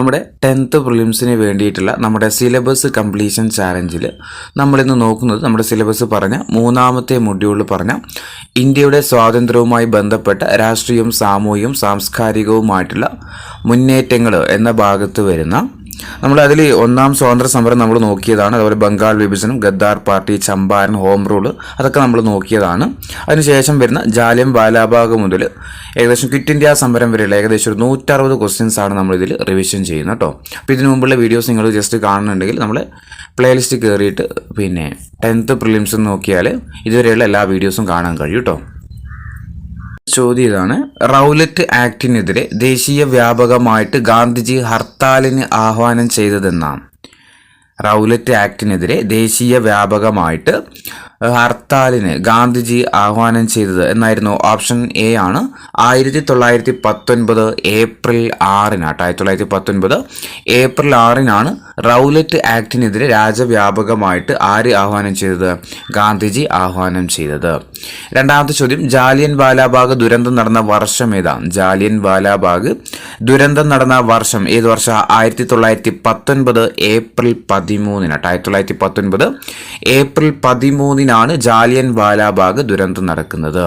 നമ്മുടെ 10th പ്രിലിംസിന് വേണ്ടിയിട്ടുള്ള നമ്മുടെ സിലബസ് കംപ്ലീഷൻ ചാലഞ്ചിൽ നമ്മളിന്ന് നോക്കുന്നത് നമ്മുടെ സിലബസ് പറഞ്ഞ മൂന്നാമത്തെ മൊഡ്യൂളിൽ പറഞ്ഞ ഇന്ത്യയുടെ സ്വാതന്ത്ര്യവുമായി ബന്ധപ്പെട്ട രാഷ്ട്രീയവും സാമൂഹികവും സാംസ്കാരികവുമായിട്ടുള്ള മുന്നേറ്റങ്ങൾ എന്ന ഭാഗത്ത് വരുന്ന നമ്മളതിൽ ഒന്നാം സ്വാതന്ത്ര്യ സമരം നമ്മൾ നോക്കിയതാണ്. അതുപോലെ ബംഗാൾ വിഭജനം, Ghadar party, Champaran, home rule അതൊക്കെ നമ്മൾ നോക്കിയതാണ്. അതിനുശേഷം വരുന്ന ജാലിയൻ വാലാബാഗ് മുതൽ ഏകദേശം ക്വിറ്റ് ഇന്ത്യ സമരം വരെയുള്ള ഏകദേശം ഒരു 160 ക്വസ്റ്റ്യൻസ് ആണ് നമ്മളിതിൽ റിവിഷൻ ചെയ്യുന്നത് കേട്ടോ. അപ്പോൾ ഇതിനു മുമ്പുള്ള വീഡിയോസ് നിങ്ങൾ ജസ്റ്റ് കാണുന്നുണ്ടെങ്കിൽ നമ്മൾ പ്ലേലിസ്റ്റ് കയറിയിട്ട് പിന്നെ 10th പ്രിലിംസ് നോക്കിയാൽ ഇതുവരെയുള്ള എല്ലാ വീഡിയോസും കാണാൻ കഴിയും കേട്ടോ. ചോദ്യം ഇതാണ്: റൗലറ്റ് ആക്ടിനെതിരെ ദേശീയ വ്യാപകമായിട്ട് ഗാന്ധിജി ഹർത്താലിന് ആഹ്വാനം ചെയ്തതെന്നാണ്. റൗലറ്റ് ആക്ടിനെതിരെ ദേശീയ വ്യാപകമായിട്ട് ഹർത്താലിന് ഗാന്ധിജി ആഹ്വാനം ചെയ്തത് എന്നായിരുന്നു. ഓപ്ഷൻ എ ആണ് 1919 ഏപ്രിൽ 6 1919 ഏപ്രിൽ 6 റൗലറ്റ് ആക്ടിനെതിരെ രാജ്യവ്യാപകമായിട്ട് ആര് ആഹ്വാനം ചെയ്തത്? ഗാന്ധിജി ആഹ്വാനം ചെയ്തത്. രണ്ടാമത്തെ ചോദ്യം: ജാലിയൻ വാലാബാഗ് ദുരന്തം നടന്ന വർഷം ഏതാണ്? ജാലിയൻ വാലാബാഗ് ദുരന്തം നടന്ന വർഷം ഏത് വർഷം? 1919 ഏപ്രിൽ 13 1919 ഏപ്രിൽ 13 ജാലിയൻ വാലാബാഗ് ദുരന്തം നടക്കുന്നത്.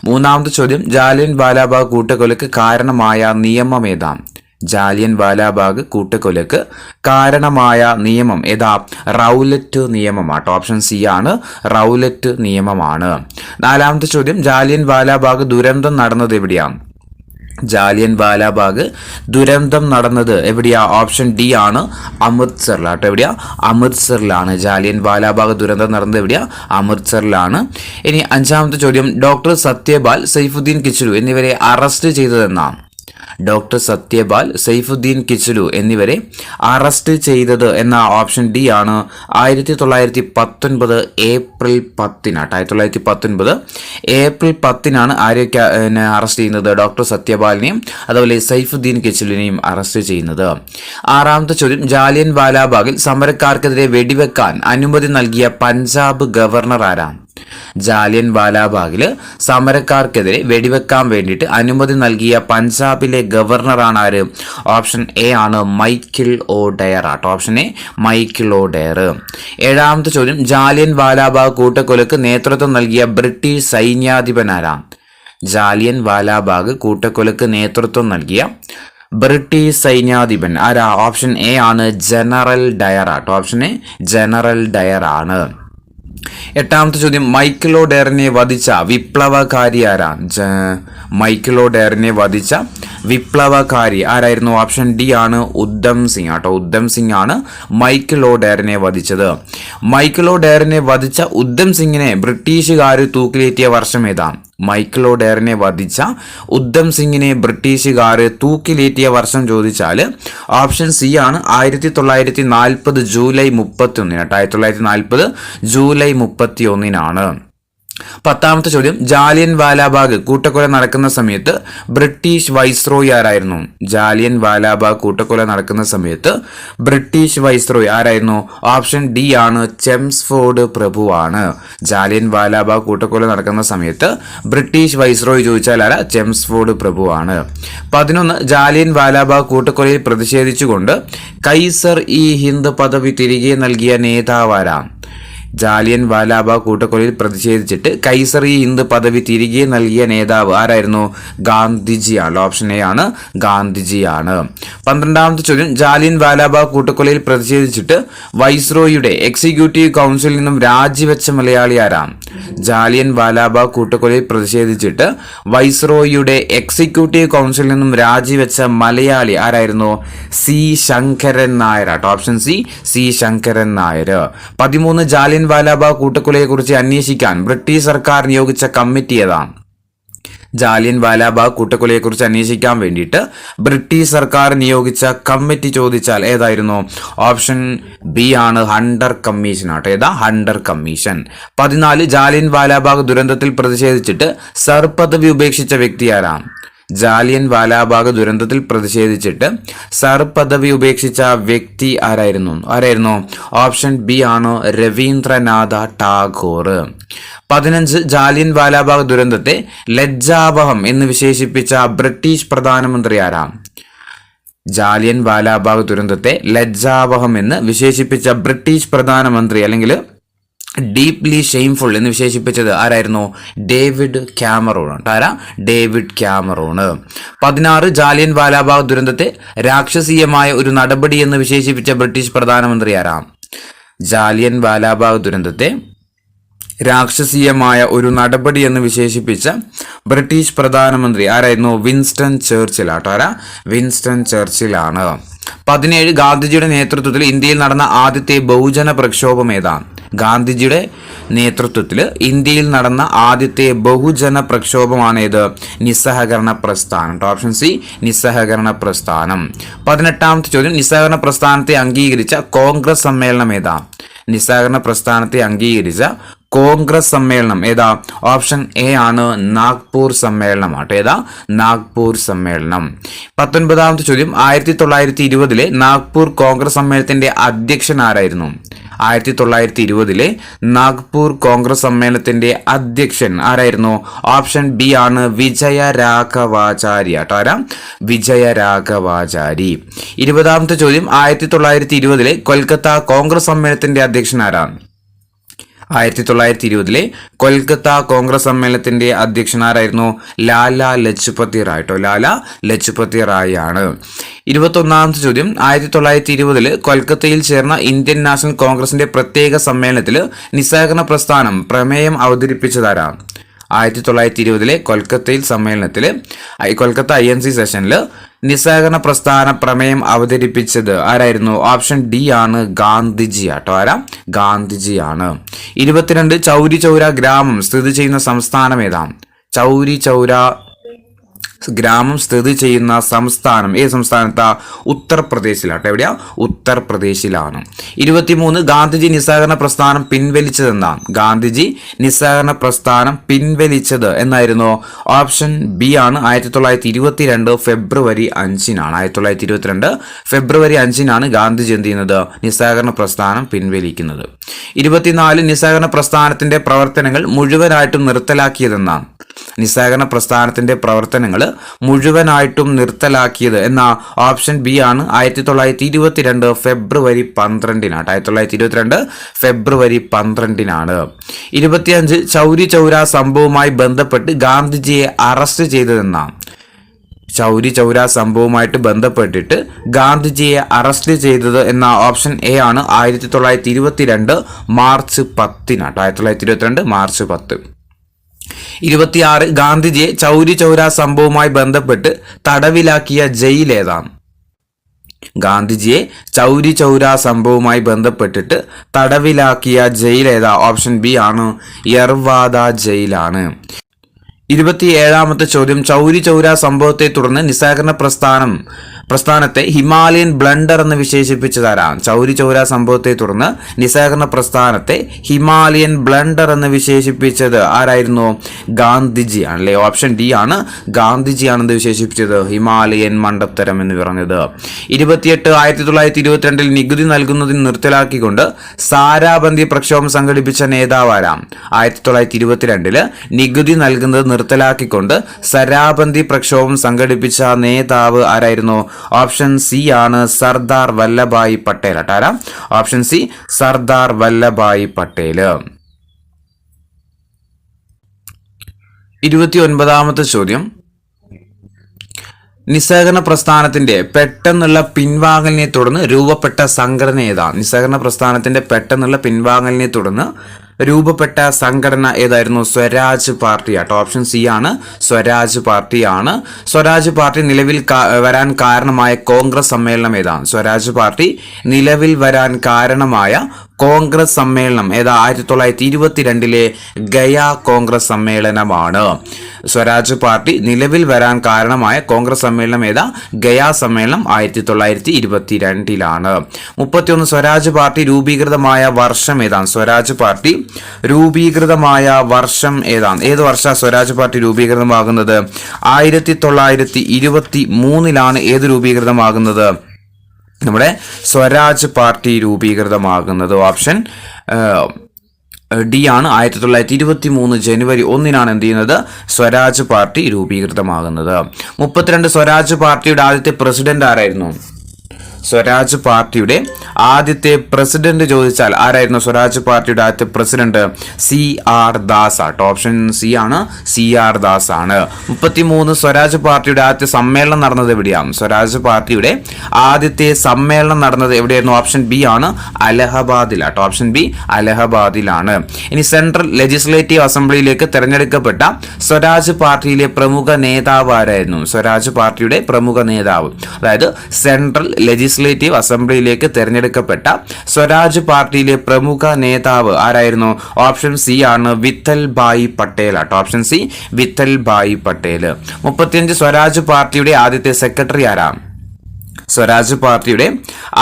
മൂന്നാമത്തെ ചോദ്യം: ജാലിയൻ വാലാബാഗ് കൂട്ടക്കൊലക്ക് കാരണമായ നിയമം ഏതാണ്? ജാലിയൻ വാലാബാഗ് കൂട്ടക്കൊലക്ക് കാരണമായ നിയമം ഏതാ? റൗലറ്റ് നിയമമാണ്. ഓപ്ഷൻ സി ആണ്, റൗലറ്റ് നിയമമാണ്. നാലാമത്തെ ചോദ്യം: ജാലിയൻ വാലാബാഗ് ദുരന്തം നടന്നത് എവിടെയാണ്? ജാലിയൻ വാലാബാഗ് ദുരന്തം നടന്നത് എവിടെയാ? ഓപ്ഷൻ ഡി ആണ്, അമൃത്സറിലാട്ടോ. എവിടെയാ? അമൃത്സറിലാണ് ജാലിയൻ വാലാബാഗ് ദുരന്തം നടന്നത്. എവിടെയാ? അമൃത്സറിലാണ്. ഇനി അഞ്ചാമത്തെ ചോദ്യം: ഡോക്ടർ സത്യപാൽ, സൈഫുദ്ദീൻ കിച്ലു എന്നിവരെ അറസ്റ്റ് ചെയ്തതെന്നാണ്. ഡോക്ടർ സത്യപാൽ, സൈഫുദ്ദീൻ കിച്ലു എന്നിവരെ അറസ്റ്റ് ചെയ്തത് എന്ന ഓപ്ഷൻ ഡി ആണ്. 1919 ഏപ്രിൽ 10 1919 ഏപ്രിൽ 10 ആരെയൊക്കെ അറസ്റ്റ് ചെയ്യുന്നത്? ഡോക്ടർ സത്യപാലിനെയും അതുപോലെ സൈഫുദ്ദീൻ കിച്ലുവിനെയും അറസ്റ്റ് ചെയ്യുന്നത്. ആറാമത്തെ ചോദ്യം: ജാലിയൻ വാലാബാഗിൽ സമരക്കാർക്കെതിരെ വെടിവെക്കാൻ അനുമതി നൽകിയ പഞ്ചാബ് ഗവർണർ ആരാണ്? ജാലിയൻ വാലാബാഗിൽ സമരക്കാർക്കെതിരെ വെടിവെക്കാൻ വേണ്ടിയിട്ട് അനുമതി നൽകിയ പഞ്ചാബിലെ ഗവർണറാണ് ആര്? ഓപ്ഷൻ എ ആണ്, മൈക്കിൾ ഒ ഡയർ ആട്ടോ. Option A Michael O'Dwyer. ഏഴാമത്തെ ചോദ്യം: ജാലിയൻ വാലാബാഗ് കൂട്ടക്കൊലക്ക് നേതൃത്വം നൽകിയ ബ്രിട്ടീഷ് സൈന്യാധിപൻ ആരാണ്? ജാലിയൻ വാലാബാഗ് കൂട്ടക്കൊലക്ക് നേതൃത്വം നൽകിയ ബ്രിട്ടീഷ് സൈന്യാധിപൻ ആരാ? ഓപ്ഷൻ എ ആണ്, ജനറൽ ഡയർ ആട്ടോ. ഓപ്ഷൻ എ ജനറൽ ഡയർ ആണ്. എട്ടാമത്തെ ചോദ്യം: മൈക്കിൾ ഒ ഡയറിനെ വധിച്ച വിപ്ലവകാരി ആരാണ്? മൈക്കിൾ ഒ ഡയറിനെ വധിച്ച വിപ്ലവകാരി ആരായിരുന്നു? ഓപ്ഷൻ ഡി ആണ്, ഉദ്ധം സിംഗ് ആട്ടോ. ഉദ്ധം സിംഗ് ആണ് മൈക്കിൾ ഒ ഡയറിനെ വധിച്ചത്. മൈക്കിൾ ഒ ഡയറിനെ വധിച്ച ഉദ്ധം സിംഗിനെ ബ്രിട്ടീഷുകാർ തൂക്കിലേറ്റിയ വർഷം ഏതാണ്? മൈക്കിൾ ഒ ഡയറിനെ വധിച്ച ഉദ്ധം സിംഗിനെ ബ്രിട്ടീഷുകാർ തൂക്കിലേറ്റിയ വർഷം ചോദിച്ചാൽ ഓപ്ഷൻ സി ആണ്, 1940 ജൂലൈ 31 1940 ജൂലൈ 31. പത്താമത്തെ ചോദ്യം: ജാലിയൻ വാലാബാഗ് കൂട്ടക്കൊല നടക്കുന്ന സമയത്ത് ബ്രിട്ടീഷ് വൈസ്രോയി ആരായിരുന്നു? ജാലിയൻ വാലാബാഗ് കൂട്ടക്കൊല നടക്കുന്ന സമയത്ത് ബ്രിട്ടീഷ് വൈസ്രോയി ആരായിരുന്നു? ഓപ്ഷൻ ഡി ആണ്, ചെംസ്ഫോർഡ് പ്രഭുവാണ്. ജാലിയൻ വാലാബാഗ് കൂട്ടക്കൊല നടക്കുന്ന സമയത്ത് ബ്രിട്ടീഷ് വൈസ്രോയി ചോദിച്ചാൽ ആരാ? ചെംസ്ഫോർഡ് പ്രഭുവാണ്. 11 ജാലിയൻ വാലാബാഗ് കൂട്ടക്കൊലയിൽ പ്രതിഷേധിച്ചുകൊണ്ട് കൈസർ ഇ ഹിന്ദ് പദവി തിരികെ നൽകിയ നേതാവാരാ? ജാലിയൻ വാലാബാഗ് കൂട്ടക്കൊലയിൽ പ്രതിഷേധിച്ചിട്ട് കൈസർ ഇ ഹിന്ദ് പദവി തിരികെ നൽകിയ നേതാവ് ആരായിരുന്നു? ഗാന്ധിജിയാണ്. ഓപ്ഷൻ എ ആണ്, ഗാന്ധിജിയാണ്. 12ാമത്തെ ചോദ്യം: ജാലിയൻ വാലാബാഗ് കൂട്ടക്കൊലയിൽ പ്രതിഷേധിച്ചിട്ട് വൈസ്രോയിയുടെ എക്സിക്യൂട്ടീവ് കൗൺസിലിൽ നിന്നും രാജിവെച്ച മലയാളി ആരാണ്? ജാലിയൻ വാലാബാഗ് കൂട്ടക്കൊലയിൽ പ്രതിഷേധിച്ചിട്ട് വൈസ്രോയിയുടെ എക്സിക്യൂട്ടീവ് കൗൺസിലിൽ നിന്നും രാജിവെച്ച മലയാളി ആരായിരുന്നു? സി ശങ്കരൻ നായർ ആട്ടോ. Option C Sankaran Nair. 13 ജാലിയൻ വാലാബാഗ് കൂട്ടക്കൊലയെക്കുറിച്ച് അന്വേഷിക്കാൻ ബ്രിട്ടീഷ് സർക്കാർ നിയോഗിച്ച കമ്മിറ്റി ഏതാണ്? ജാലിയൻ വാലാബാഗ് കൂട്ടക്കൊലയെക്കുറിച്ച് അന്വേഷിക്കാൻ വേണ്ടിയിട്ട് ബ്രിട്ടീഷ് സർക്കാർ നിയോഗിച്ച കമ്മിറ്റി ചോദിച്ചാൽ ഏതായിരുന്നു? ഓപ്ഷൻ ബി ആണ്, ഹണ്ടർ കമ്മീഷൻ ആട്ടോ. ഏതാ? Hunter commission. 14 ജാലിയൻ വാലാബാഗ് ദുരന്തത്തിൽ പ്രതിഷേധിച്ചിട്ട് സർ പദവി ഉപേക്ഷിച്ച വ്യക്തി ആരാണ്? ജാലിയൻ വാലാബാഗ് ദുരന്തത്തിൽ പ്രതിഷേധിച്ചിട്ട് സർ പദവി ഉപേക്ഷിച്ച വ്യക്തി ആരായിരുന്നു? ഓപ്ഷൻ ബി ആണ്, രവീന്ദ്രനാഥ ടാഗോർ. 15 ജാലിയൻ വാലാബാഗ് ദുരന്തത്തെ ലജ്ജാവഹം എന്ന് വിശേഷിപ്പിച്ച ബ്രിട്ടീഷ് പ്രധാനമന്ത്രി ആരാണ്? ജാലിയൻ വാലാബാഗ് ദുരന്തത്തെ ലജ്ജാവഹമെന്ന് വിശേഷിപ്പിച്ച ബ്രിട്ടീഷ് പ്രധാനമന്ത്രി അല്ലെങ്കിൽ ഡീപ്ലി ഷെയിംഫുൾ എന്ന് വിശേഷിപ്പിച്ചത് ആരായിരുന്നു? David Cameron. ആരാ? David Cameron. 16 ജാലിയൻ വാലാബാഗ് ദുരന്തത്തെ രാക്ഷസീയമായ ഒരു നടപടി എന്ന് വിശേഷിപ്പിച്ച ബ്രിട്ടീഷ് പ്രധാനമന്ത്രി ആരാ? ജാലിയൻ വാലാബാഗ് ദുരന്തത്തെ രാക്ഷസീയമായ ഒരു നടപടി എന്ന് വിശേഷിപ്പിച്ച ബ്രിട്ടീഷ് പ്രധാനമന്ത്രി ആരായിരുന്നു? വിൻസ്റ്റൺ ചർച്ചിൽ ആട്ടോ. ആരാ? വിൻസ്റ്റൺ ചർച്ചിലാണ്. 17 ഗാന്ധിജിയുടെ നേതൃത്വത്തിൽ ഇന്ത്യയിൽ നടന്ന ആദ്യത്തെ ബഹുജന പ്രക്ഷോഭം ഏതാണ്? ഗാന്ധിജിയുടെ നേതൃത്വത്തിൽ ഇന്ത്യയിൽ നടന്ന ആദ്യത്തെ ബഹുജന പ്രക്ഷോഭമാണ് ഏത്? നിസ്സഹകരണ പ്രസ്ഥാനം. ഓപ്ഷൻ സി, നിസ്സഹകരണ പ്രസ്ഥാനം. 18ാമത്തെ ചോദ്യം, നിസ്സഹകരണ പ്രസ്ഥാനത്തെ അംഗീകരിച്ച കോൺഗ്രസ് സമ്മേളനം ഏതാ? നിസ്സഹകരണ പ്രസ്ഥാനത്തെ അംഗീകരിച്ച കോൺഗ്രസ് സമ്മേളനം ഏതാ? ഓപ്ഷൻ എ ആണ് നാഗ്പൂർ സമ്മേളനം ആട്ടോ. ഏതാ? നാഗ്പൂർ സമ്മേളനം. 19ാമത്തെ ചോദ്യം, 1920 നാഗ്പൂർ കോൺഗ്രസ് സമ്മേളനത്തിന്റെ അധ്യക്ഷൻ ആരായിരുന്നു? 1920 നാഗ്പൂർ കോൺഗ്രസ് സമ്മേളനത്തിന്റെ അധ്യക്ഷൻ ആരായിരുന്നു? ഓപ്ഷൻ ബി ആണ് വിജയരാഘവാചാരി ആട്ടോ. ആരാ? വിജയരാഘവാചാരി. 20ാമത്തെ ചോദ്യം, 1920 കൊൽക്കത്ത കോൺഗ്രസ് സമ്മേളനത്തിന്റെ അധ്യക്ഷൻ ആരാണ്? 1920 കൊൽക്കത്ത കോൺഗ്രസ് സമ്മേളനത്തിന്റെ അധ്യക്ഷൻ ആരായിരുന്നു? ലാലാ ലജ്പതി റായ് ട്ടോ. ലാലാ ലജ്പതി റായ് ആണ്. 21ാമത്തെ ചോദ്യം, 1920 കൊൽക്കത്തയിൽ ചേർന്ന ഇന്ത്യൻ നാഷണൽ കോൺഗ്രസിന്റെ പ്രത്യേക സമ്മേളനത്തിൽ നിസ്സഹകരണ പ്രസ്ഥാനം പ്രമേയം അവതരിപ്പിച്ചതാരാ? 1920 കൊൽക്കത്തയിൽ സമ്മേളനത്തിൽ കൊൽക്കത്ത INC സെഷനിൽ നിസ്സഹകരണ പ്രസ്ഥാന പ്രമേയം അവതരിപ്പിച്ചത് ആരായിരുന്നു? ഓപ്ഷൻ ഡി ആണ് ഗാന്ധിജി ആട്ടോ. ആരാ? ഗാന്ധിജിയാണ്. 22 ചൗരി ചൗര ഗ്രാമം സ്ഥിതി ചെയ്യുന്ന സംസ്ഥാനം ഏതാണ്? ചൗരി ചൗര ഗ്രാമം സ്ഥിതി ചെയ്യുന്ന സംസ്ഥാനം ഏത് സംസ്ഥാനത്താ? ഉത്തർപ്രദേശിലാട്ടോ. എവിടെയാ? ഉത്തർപ്രദേശിലാണ്. 23 ഗാന്ധിജി നിസ്സഹകരണ പ്രസ്ഥാനം പിൻവലിച്ചത് എന്നാണ്? ഗാന്ധിജി നിസ്സഹകരണ പ്രസ്ഥാനം പിൻവലിച്ചത് എന്നായിരുന്നു? ഓപ്ഷൻ ബി ആണ് 1922 ഫെബ്രുവരി 5-നാണ്. 1922 ഫെബ്രുവരി 5-നാണ് ഗാന്ധിജി എന്ത് ചെയ്യുന്നത്? നിസ്സഹകരണ പ്രസ്ഥാനം പിൻവലിക്കുന്നത്. 24 നിസ്സഹകരണ പ്രസ്ഥാനത്തിന്റെ പ്രവർത്തനങ്ങൾ മുഴുവനായിട്ടും നിർത്തലാക്കിയതെന്നാണ്? നിസ്സഹകരണ പ്രസ്ഥാനത്തിന്റെ പ്രവർത്തനങ്ങൾ മുഴുവനായിട്ടും നിർത്തലാക്കിയത് എന്ന ഓപ്ഷൻ ബി ആണ് 1922 ഫെബ്രുവരി 12-നാണ്. 1922 ഫെബ്രുവരി 12-നാണ്. 25 ചൗരി ചൗര സംഭവവുമായി ബന്ധപ്പെട്ട് ഗാന്ധിജിയെ അറസ്റ്റ് ചെയ്തതെന്നാണ്? ചൗരി ചൗര സംഭവവുമായിട്ട് ബന്ധപ്പെട്ടിട്ട് ഗാന്ധിജിയെ അറസ്റ്റ് ചെയ്തത് എന്ന ഓപ്ഷൻ എ ആണ് 1922 മാർച്ച് 10-നാണ്. 1922 മാർച്ച് 10. 26 ഗാന്ധിജിയെ ചൗരി ചൗര സംഭവവുമായി ബന്ധപ്പെട്ട് തടവിലാക്കിയ ജയിൽ ഏതാണ്? ഗാന്ധിജിയെ ചൗരി ചൗര സംഭവവുമായി ബന്ധപ്പെട്ടിട്ട് തടവിലാക്കിയ ജയിൽ ഏതാ? ഓപ്ഷൻ ബി ആണ് യർവാദ ജയിലാണ്. 27ാമത്തെ ചോദ്യം, ചൗരി ചൗര സംഭവത്തെ തുടർന്ന് നിസ്സഹകരണ പ്രസ്ഥാനത്തെ ഹിമാലയൻ ബ്ലണ്ടർ എന്ന് വിശേഷിപ്പിച്ചതാരാണ്? ചൗരി ചൗര സംഭവത്തെ തുടർന്ന് നിസ്സഹകരണ പ്രസ്ഥാനത്തെ ഹിമാലയൻ ബ്ലണ്ടർ എന്ന് വിശേഷിപ്പിച്ചത് ആരായിരുന്നു? ഗാന്ധിജി ആണല്ലേ. ഓപ്ഷൻ ഡി ആണ് ഗാന്ധിജിയാണെന്ന് വിശേഷിപ്പിച്ചത് ഹിമാലയൻ മണ്ടത്തരം എന്ന് പറഞ്ഞത്. 28 1922 നികുതി നൽകുന്നതിന് നിർത്തലാക്കിക്കൊണ്ട് സാരാബന്ദി പ്രക്ഷോഭം സംഘടിപ്പിച്ച നേതാവ് ആരാം? 1922 നികുതി നൽകുന്നത് നിർത്തലാക്കിക്കൊണ്ട് സരാബന്ദി പ്രക്ഷോഭം സംഘടിപ്പിച്ച നേതാവ് ആരായിരുന്നു? ഓപ്ഷൻ സി ആണ് സർദാർ വല്ലഭായ് പട്ടേൽ. ആരാ? Option C Sardar Vallabhbhai Patel. 29ാമത്തെ ചോദ്യം, നിസ്സഹകരണ പ്രസ്ഥാനത്തിന്റെ പെട്ടെന്നുള്ള പിൻവാങ്ങലിനെ തുടർന്ന് രൂപപ്പെട്ട സംഘടന ഏതാണ്? നിസ്സഹകരണ പ്രസ്ഥാനത്തിന്റെ പെട്ടെന്നുള്ള പിൻവാങ്ങലിനെ തുടർന്ന് രൂപപ്പെട്ട സംഘടന ഏതായിരുന്നു? സ്വരാജ് പാർട്ടി ആട്ടോ. ഓപ്ഷൻ സി ആണ് സ്വരാജ് പാർട്ടിയാണ്. സ്വരാജ് പാർട്ടി നിലവിൽ വരാൻ കാരണമായ കോൺഗ്രസ് സമ്മേളനം ഏതാണ്? സ്വരാജ് പാർട്ടി നിലവിൽ വരാൻ കാരണമായ കോൺഗ്രസ് സമ്മേളനം ഏതാ? 1922 ഗയ കോൺഗ്രസ് സമ്മേളനമാണ്. സ്വരാജ് പാർട്ടി നിലവിൽ വരാൻ കാരണമായ കോൺഗ്രസ് സമ്മേളനം ഏതാ? ഗയ സമ്മേളനം 1922-ലാണ്. 31 സ്വരാജ് പാർട്ടി രൂപീകൃതമായ വർഷം ഏതാണ്? സ്വരാജ് പാർട്ടി രൂപീകൃതമായ വർഷം ഏതാണ്? ഏത് വർഷം സ്വരാജ് പാർട്ടി രൂപീകൃതമാകുന്നത്? 1923-ലാണ് ഏത് രൂപീകൃതമാകുന്നത്? നമ്മുടെ സ്വരാജ് പാർട്ടി രൂപീകൃതമാകുന്നത്. ഓപ്ഷൻ ഡി ആണ്. 1923 ജനുവരി 1 എന്ത് ചെയ്യുന്നത് സ്വരാജ് പാർട്ടി രൂപീകൃതമാകുന്നത്. 32 സ്വരാജ് പാർട്ടിയുടെ ആദ്യത്തെ പ്രസിഡന്റ് ആരായിരുന്നു? സ്വരാജ് പാർട്ടിയുടെ ആദ്യത്തെ പ്രസിഡന്റ് ചോദിച്ചാൽ ആരായിരുന്നു സ്വരാജ് പാർട്ടിയുടെ ആദ്യത്തെ പ്രസിഡന്റ്? CR ദാസ് ആട്ടോ. ഓപ്ഷൻ സി ആണ്, CR ദാസ് ആണ്. 33 സ്വരാജ് പാർട്ടിയുടെ ആദ്യത്തെ സമ്മേളനം നടന്നത് എവിടെയാണ്? സ്വരാജ് പാർട്ടിയുടെ ആദ്യത്തെ സമ്മേളനം നടന്നത് എവിടെയായിരുന്നു? ഓപ്ഷൻ ബി ആണ്, അലഹബാദിലാട്ടോ. Option B അലഹബാദിലാണ്. ഇനി സെൻട്രൽ ലെജിസ്ലേറ്റീവ് അസംബ്ലിയിലേക്ക് തെരഞ്ഞെടുക്കപ്പെട്ട സ്വരാജ് പാർട്ടിയിലെ പ്രമുഖ നേതാവ് ആരായിരുന്നു? സ്വരാജ് പാർട്ടിയുടെ പ്രമുഖ നേതാവ്, അതായത് സെൻട്രൽ ലെജിസ്ലേറ്റീവ് അസംബ്ലിയിലേക്ക് തെരഞ്ഞെടുക്കപ്പെട്ട സ്വരാജ് പാർട്ടിയിലെ പ്രമുഖ നേതാവ് ആരായിരുന്നു? ഓപ്ഷൻ സി ആണ്, വിത്തൽ ഭായ് പട്ടേൽ ആട്ടോ. Option C Vithal bhai Patel. 35 സ്വരാജ് പാർട്ടിയുടെ ആദ്യത്തെ സെക്രട്ടറി ആരാ? സ്വരാജ് പാർട്ടിയുടെ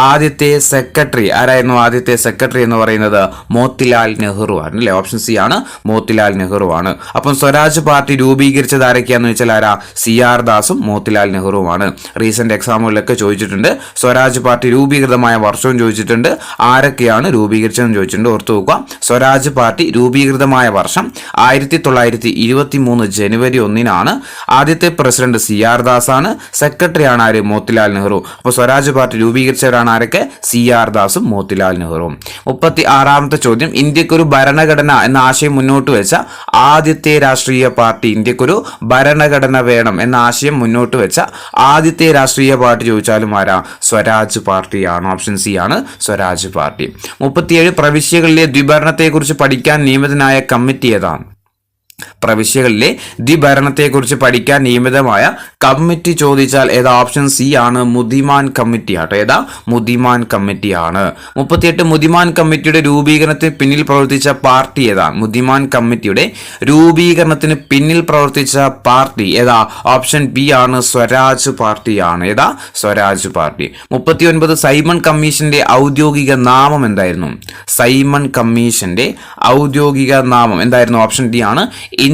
ആദ്യത്തെ സെക്രട്ടറി ആരായിരുന്നു? ആദ്യത്തെ സെക്രട്ടറി എന്ന് പറയുന്നത് മോത്തിലാൽ നെഹ്റു ആണ് അല്ലേ? ഓപ്ഷൻ സി ആണ്, മോത്തിലാൽ നെഹ്റു ആണ്. അപ്പം സ്വരാജ് പാർട്ടി രൂപീകരിച്ചത് ആരൊക്കെയാന്ന് വെച്ചാൽ ആരാ? CR ദാസും മോത്തിലാൽ നെഹ്റുവുമാണ്. റീസെന്റ് എക്സാമുകളിലൊക്കെ ചോദിച്ചിട്ടുണ്ട്. സ്വരാജ് പാർട്ടി രൂപീകൃതമായ വർഷവും ചോദിച്ചിട്ടുണ്ട്, ആരൊക്കെയാണ് രൂപീകരിച്ചതെന്ന് ചോദിച്ചിട്ടുണ്ട്. ഓർത്തു നോക്കുക, സ്വരാജ് പാർട്ടി രൂപീകൃതമായ വർഷം 1923 ജനുവരി 1 ആദ്യത്തെ പ്രസിഡന്റ് CR ദാസ് ആണ്. സെക്രട്ടറി ആണ് ആര്? മോത്തിലാൽ നെഹ്റു. അപ്പോൾ സ്വരാജ് പാർട്ടി രൂപീകരിച്ചവരാണ് ആരൊക്കെ? CR ദാസും മോത്തിലാൽ നെഹ്റുവും. 36ാമത്തെ ചോദ്യം, ഇന്ത്യക്കൊരു ഭരണഘടന എന്ന ആശയം മുന്നോട്ട് വെച്ച ആദ്യത്തെ രാഷ്ട്രീയ പാർട്ടി. ഇന്ത്യക്കൊരു ഭരണഘടന വേണം എന്ന ആശയം മുന്നോട്ട് വെച്ച ആദ്യത്തെ രാഷ്ട്രീയ പാർട്ടി ചോദിച്ചാലും ആരാ? സ്വരാജ് പാർട്ടിയാണ്. ഓപ്ഷൻ സി ആണ്, സ്വരാജ് പാർട്ടി. 37 പ്രവിശ്യകളിലെ ദ്വിഭരണത്തെക്കുറിച്ച് പഠിക്കാൻ നിയമിതനായ കമ്മിറ്റി ഏതാണ്? പ്രവിശ്യകളിലെ ദ്വിഭരണത്തെക്കുറിച്ച് പഠിക്കാൻ നിയമിതമായ കമ്മിറ്റി ചോദിച്ചാൽ ഏതാ? ഓപ്ഷൻ സി ആണ്, മുദിമാൻ കമ്മിറ്റി ആട്ടോ. ഏതാ? മുദിമാൻ കമ്മിറ്റിയാണ്. 38 മുദിമാൻ കമ്മിറ്റിയുടെ രൂപീകരണത്തിന് പിന്നിൽ പ്രവർത്തിച്ച പാർട്ടി ഏതാ? മുദിമാൻ കമ്മിറ്റിയുടെ രൂപീകരണത്തിന് പിന്നിൽ പ്രവർത്തിച്ച പാർട്ടി ഏതാ? ഓപ്ഷൻ ബി ആണ്, സ്വരാജ് പാർട്ടിയാണ്. ഏതാ? സ്വരാജ് പാർട്ടി. 39 സൈമൺ കമ്മീഷന്റെ ഔദ്യോഗിക നാമം എന്തായിരുന്നു? സൈമൺ കമ്മീഷന്റെ ഔദ്യോഗിക നാമം എന്തായിരുന്നു? ഓപ്ഷൻ ഡി ആണ്,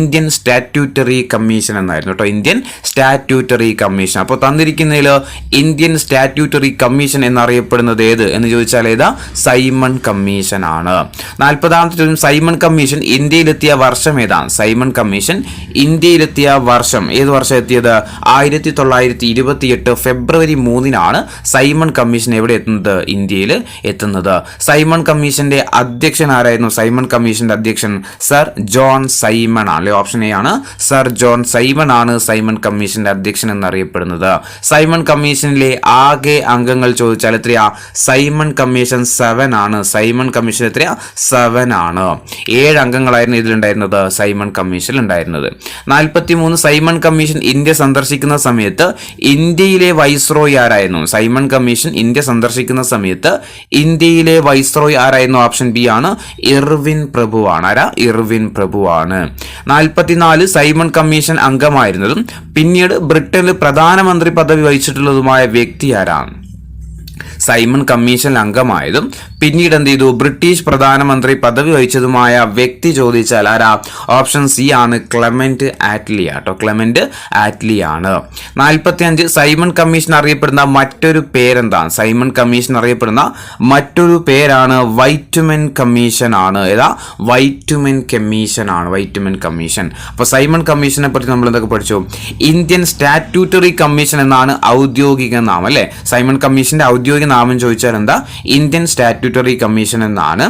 ഇന്ത്യൻ സ്റ്റാറ്റ്യൂട്ടറി കമ്മീഷൻ എന്നായിരുന്നു കേട്ടോ. Indian statutory commission. അപ്പോൾ തന്നിരിക്കുന്നതിൽ ഇന്ത്യൻ സ്റ്റാറ്റ്യൂട്ടറി കമ്മീഷൻ എന്നറിയപ്പെടുന്നത് ഏത് എന്ന് ചോദിച്ചാൽ ഏതാ? സൈമൺ കമ്മീഷൻ ആണ്. 40ാമത്തെ ചോദ്യം, സൈമൺ കമ്മീഷൻ ഇന്ത്യയിലെത്തിയ വർഷം ഏതാണ്? സൈമൺ കമ്മീഷൻ ഇന്ത്യയിലെത്തിയ വർഷം ഏത് വർഷം എത്തിയത്? 1928 ഫെബ്രുവരി 3 സൈമൺ കമ്മീഷൻ എവിടെ എത്തുന്നത്? ഇന്ത്യയിൽ എത്തുന്നത്. സൈമൺ കമ്മീഷന്റെ അധ്യക്ഷൻ ആരായിരുന്നു? സൈമൺ കമ്മീഷന്റെ അധ്യക്ഷൻ സർ ജോൺ സൈമൺ ആണ്. ഓപ്ഷൻ എ ആണ്, സർ ജോൺ സൈമൺ ആണ് സൈമൺ കമ്മീഷന്റെ അധ്യക്ഷൻ എന്നറിയപ്പെടുന്നത്. സൈമൺ കമ്മീഷനിലെ ആകെ അംഗങ്ങൾ ചോദിച്ചാൽ എത്രയാ? സൈമൺ കമ്മീഷൻ 7 ആണ്. സൈമൺ കമ്മീഷൻ എത്രയാ? 7 ആണ്. 7 അംഗങ്ങളായിരുന്നു ഇതിലുണ്ടായിരുന്നത്, സൈമൺ കമ്മീഷനിൽ ഉണ്ടായിരുന്നത്. 43 സൈമൺ കമ്മീഷൻ ഇന്ത്യ സന്ദർശിക്കുന്ന സമയത്ത് ഇന്ത്യയിലെ വൈസ്രോയി ആരായിരുന്നു? സൈമൺ കമ്മീഷൻ ഇന്ത്യ സന്ദർശിക്കുന്ന സമയത്ത് ഇന്ത്യയിലെ വൈസ്രോയി ആരായിരുന്നു? ഓപ്ഷൻ ബി ആണ്, ഇർവിൻ പ്രഭുവാണ്. ആരാ? ഇർവിൻ പ്രഭുവാണ്. 44 സൈമൺ കമ്മീഷൻ അംഗമായിരുന്നതും പിന്നീട് ബ്രിട്ടനിൽ പ്രധാനമന്ത്രി പദവി വഹിച്ചിട്ടുള്ളതുമായ വ്യക്തി ആരാണ്? സൈമൺ കമ്മീഷൻ അംഗമായതും പിന്നീട് എന്ത് ചെയ്തു? ബ്രിട്ടീഷ് പ്രധാനമന്ത്രി പദവി വഹിച്ചതുമായ വ്യക്തി ചോദിച്ചാൽ ആരാ? ഓപ്ഷൻ സി ആണ്, ക്ലെമന്റ് ആറ്റ്ലി ആട്ടോ. ക്ലെമന്റ് ആറ്റ്ലി ആണ്. 45 സൈമൺ കമ്മീഷൻ അറിയപ്പെടുന്ന മറ്റൊരു പേരെന്താണ്? സൈമൺ കമ്മീഷൻ അറിയപ്പെടുന്ന മറ്റൊരു പേരാണ് വൈറ്റ്മൻ കമ്മീഷൻ ആണ്. ഏതാ? വൈറ്റ്മൻ കമ്മീഷൻ ആണ്. വൈറ്റ്മൻ കമ്മീഷൻ. അപ്പോൾ സൈമൺ കമ്മീഷനെ പറ്റി നമ്മൾ എന്തൊക്കെ പഠിച്ചു? ഇന്ത്യൻ സ്റ്റാറ്റ്യൂട്ടറി കമ്മീഷൻ എന്നാണ് ഔദ്യോഗിക നാമം അല്ലെ? സൈമൺ കമ്മീഷന്റെ ഔദ്യോഗിക നാമം ചോദിച്ചാൽ എന്താ? ഇന്ത്യൻ സ്റ്റാറ്റ്യൂട്ടറി കമ്മീഷൻ എന്നാണ്.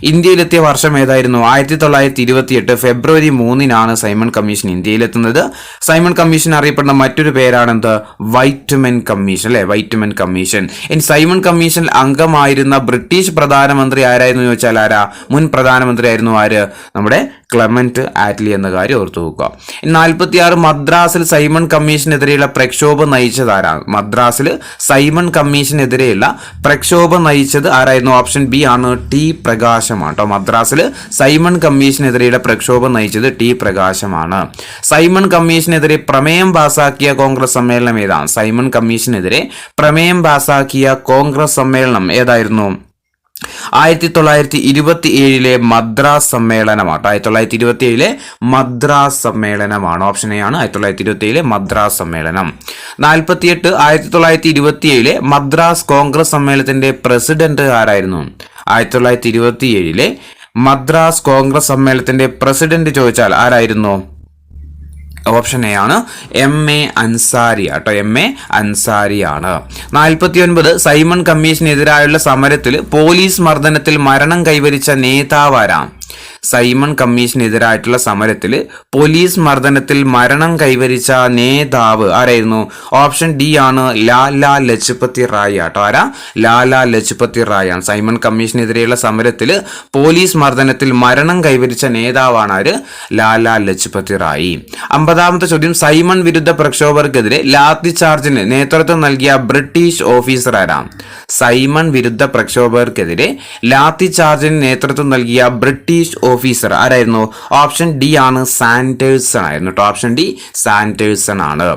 ഇന്ത്യയിലെത്തിയ വർഷം ഏതായിരുന്നു? 1928 ഫെബ്രുവരി 3 സൈമൺ കമ്മീഷൻ ഇന്ത്യയിലെത്തുന്നത്. സൈമൺ കമ്മീഷൻ അറിയപ്പെടുന്ന മറ്റൊരു പേരാണെന്ത്? വൈറ്റ്മൻ കമ്മീഷൻ അല്ലെ? വൈറ്റ്മൻ കമ്മീഷൻ. ഇനി സൈമൺ കമ്മീഷനിൽ അംഗമായിരുന്ന ബ്രിട്ടീഷ് പ്രധാനമന്ത്രി ആരായിരുന്നു ചോദിച്ചാൽ ആരാ? മുൻ പ്രധാനമന്ത്രി ആയിരുന്നു ആര്? നമ്മുടെ ക്ലെമന്റ് ആറ്റ്ലി എന്ന കാര്യം ഓർത്തു വെക്കുക. 46 മദ്രാസിൽ സൈമൺ കമ്മീഷനെതിരെയുള്ള പ്രക്ഷോഭം നയിച്ചത് ആരാണ്? മദ്രാസിൽ സൈമൺ കമ്മീഷനെതിരെയുള്ള പ്രക്ഷോഭം നയിച്ചത് ആരായിരുന്നു? ഓപ്ഷൻ ബി ആണ്, ടി പ്രകാശമാണ് കേട്ടോ. മദ്രാസിൽ സൈമൺ കമ്മീഷനെതിരെയുള്ള പ്രക്ഷോഭം നയിച്ചത് ടി പ്രകാശമാണ്. സൈമൺ കമ്മീഷനെതിരെ പ്രമേയം പാസാക്കിയ കോൺഗ്രസ് സമ്മേളനം ഏതാണ്? സൈമൺ കമ്മീഷനെതിരെ പ്രമേയം പാസാക്കിയ കോൺഗ്രസ് സമ്മേളനം ഏതായിരുന്നു? 1927 മദ്രാസ് സമ്മേളനമാണ്. 1927 മദ്രാസ് സമ്മേളനമാണ്. ഓപ്ഷൻ എ ആണ്, 1927 മദ്രാസ് സമ്മേളനം. 48 1927 മദ്രാസ് കോൺഗ്രസ് സമ്മേളനത്തിന്റെ പ്രസിഡന്റ് ആരായിരുന്നു? 1927 മദ്രാസ് കോൺഗ്രസ് സമ്മേളനത്തിന്റെ പ്രസിഡന്റ് ചോദിച്ചാൽ ആരായിരുന്നു? ഓപ്ഷൻ എ ആണ് M.A. അൻസാരി കേട്ടോ. M.A. അൻസാരിയാണ്. 49 സൈമൺ കമ്മീഷനെതിരായുള്ള സമരത്തിൽ പോലീസ് മർദ്ദനത്തിൽ മരണം കൈവരിച്ച നേതാവാരാം? സൈമൺ കമ്മീഷനെതിരായിട്ടുള്ള സമരത്തിൽ പോലീസ് മർദ്ദനത്തിൽ മരണം കൈവരിച്ച നേതാവ് ആരായിരുന്നു? ഓപ്ഷൻ ഡി ആണ് ലാലാ ലജ്പതി റായ് കേട്ടോ. ആരാ? ലാലാ ലജ്പതി റായ് ആണ്. സൈമൺ കമ്മീഷനെതിരെയുള്ള സമരത്തിൽ പോലീസ് മർദ്ദനത്തിൽ മരണം കൈവരിച്ച നേതാവാണ് ആര്? ലാലാ ലജ്പതി റായ്. 50ാമത്തെ ചോദ്യം, സൈമൺ വിരുദ്ധ പ്രക്ഷോഭകർക്കെതിരെ ലാത്തി ചാർജിന് നേതൃത്വം നൽകിയ ബ്രിട്ടീഷ് ഓഫീസർ ആരാം? സൈമൺ വിരുദ്ധ പ്രക്ഷോഭകർക്കെതിരെ ലാത്തി ചാർജിന് നേതൃത്വം നൽകിയ ബ്രിട്ടീഷ് ഓഫീസർ ആരായിരുന്നു? ഓപ്ഷൻ ഡി ആണ് സാൻഡേഴ്സൺ ആയിരുന്നു കേട്ടോ. ഓപ്ഷൻ ഡി സാൻഡേഴ്സൺ ആണ്.